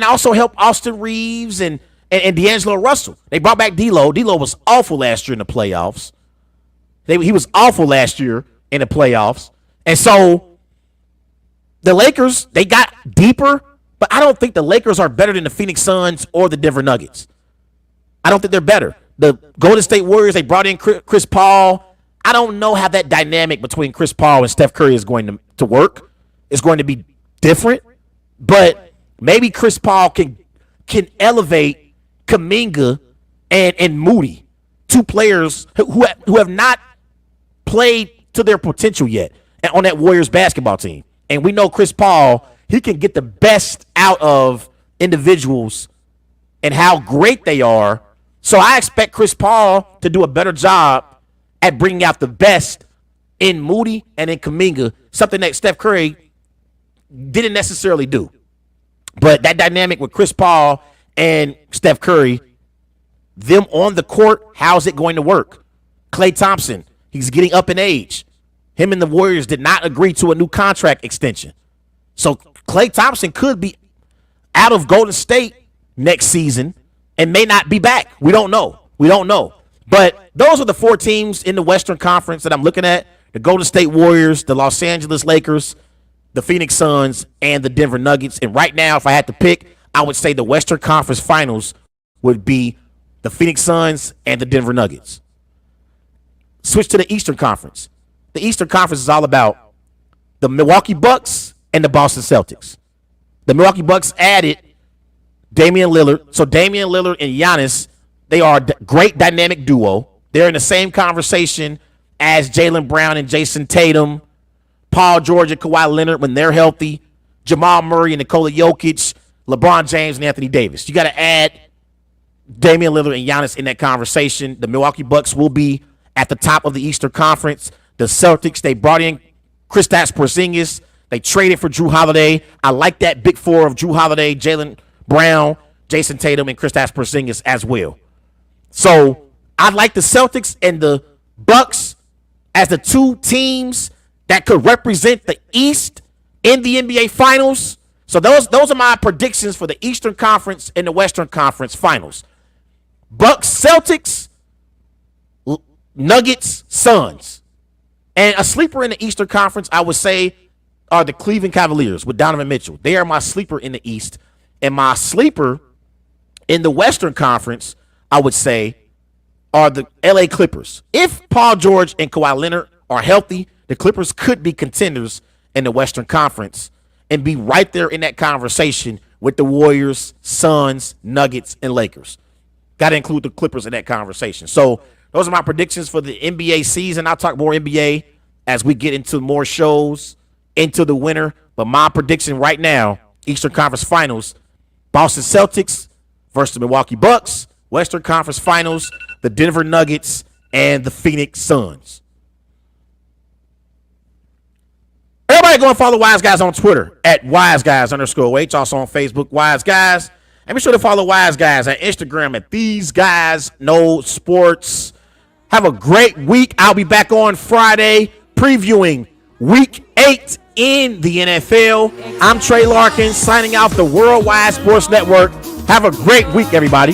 also help Austin Reeves and D'Angelo Russell. They brought back D'Lo. D'Lo was awful last year in the playoffs. He was awful last year in the playoffs. And so the Lakers, they got deeper, but I don't think the Lakers are better than the Phoenix Suns or the Denver Nuggets. I don't think they're better. The Golden State Warriors, they brought in Chris Paul. I don't know how that dynamic between Chris Paul and Steph Curry is going to work. It's going to be different, but maybe Chris Paul can elevate Kuminga and Moody, two players who have not played to their potential yet on that Warriors basketball team. And we know Chris Paul, he can get the best out of individuals and how great they are. So I expect Chris Paul to do a better job at bringing out the best in Moody and in Kuminga, something that Steph Curry didn't necessarily do. But that dynamic with Chris Paul and Steph Curry, them on the court, how's it going to work? Klay Thompson, he's getting up in age. Him and the Warriors did not agree to a new contract extension. So Klay Thompson could be out of Golden State next season and may not be back. We don't know. But those are the four teams in the Western Conference that I'm looking at: the Golden State Warriors, the Los Angeles Lakers, the Phoenix Suns, and the Denver Nuggets. And right now, if I had to pick, I would say the Western Conference Finals would be the Phoenix Suns and the Denver Nuggets. Switch to the Eastern Conference. The Eastern Conference is all about the Milwaukee Bucks and the Boston Celtics. The Milwaukee Bucks added Damian Lillard. So Damian Lillard and Giannis, they are a great dynamic duo. They're in the same conversation as Jaylen Brown and Jason Tatum, Paul George and Kawhi Leonard when they're healthy, Jamal Murray and Nikola Jokic, LeBron James and Anthony Davis. You got to add Damian Lillard and Giannis in that conversation. The Milwaukee Bucks will be at the top of the Eastern Conference. The Celtics, they brought in Kristaps Porzingis. They traded for Jrue Holiday. I like that big four of Jrue Holiday, Jaylen Brown, Jason Tatum, and Kristaps Porzingis as well. So I like the Celtics and the Bucks as the two teams that could represent the East in the NBA Finals. So those are my predictions for the Eastern Conference and the Western Conference Finals. Bucks, Celtics, Nuggets, Suns. And a sleeper in the Eastern Conference, I would say, are the Cleveland Cavaliers with Donovan Mitchell. They are my sleeper in the East. And my sleeper in the Western Conference, I would say, are the LA Clippers. If Paul George and Kawhi Leonard are healthy, the Clippers could be contenders in the Western Conference and be right there in that conversation with the Warriors, Suns, Nuggets, and Lakers. Got to include the Clippers in that conversation. So those are my predictions for the NBA season. I'll talk more NBA as we get into more shows into the winter. But my prediction right now, Eastern Conference Finals, Boston Celtics versus the Milwaukee Bucks. Western Conference Finals, the Denver Nuggets and the Phoenix Suns. Everybody go and follow Wise Guys on Twitter at WiseGuys_H. Also on Facebook, Wise Guys. And be sure to follow Wise Guys on Instagram at These Guys Know Sports. Have a great week. I'll be back on Friday previewing Week 8 in the NFL. I'm Trey Larkin signing out the Worldwide Sports Network. Have a great week, everybody.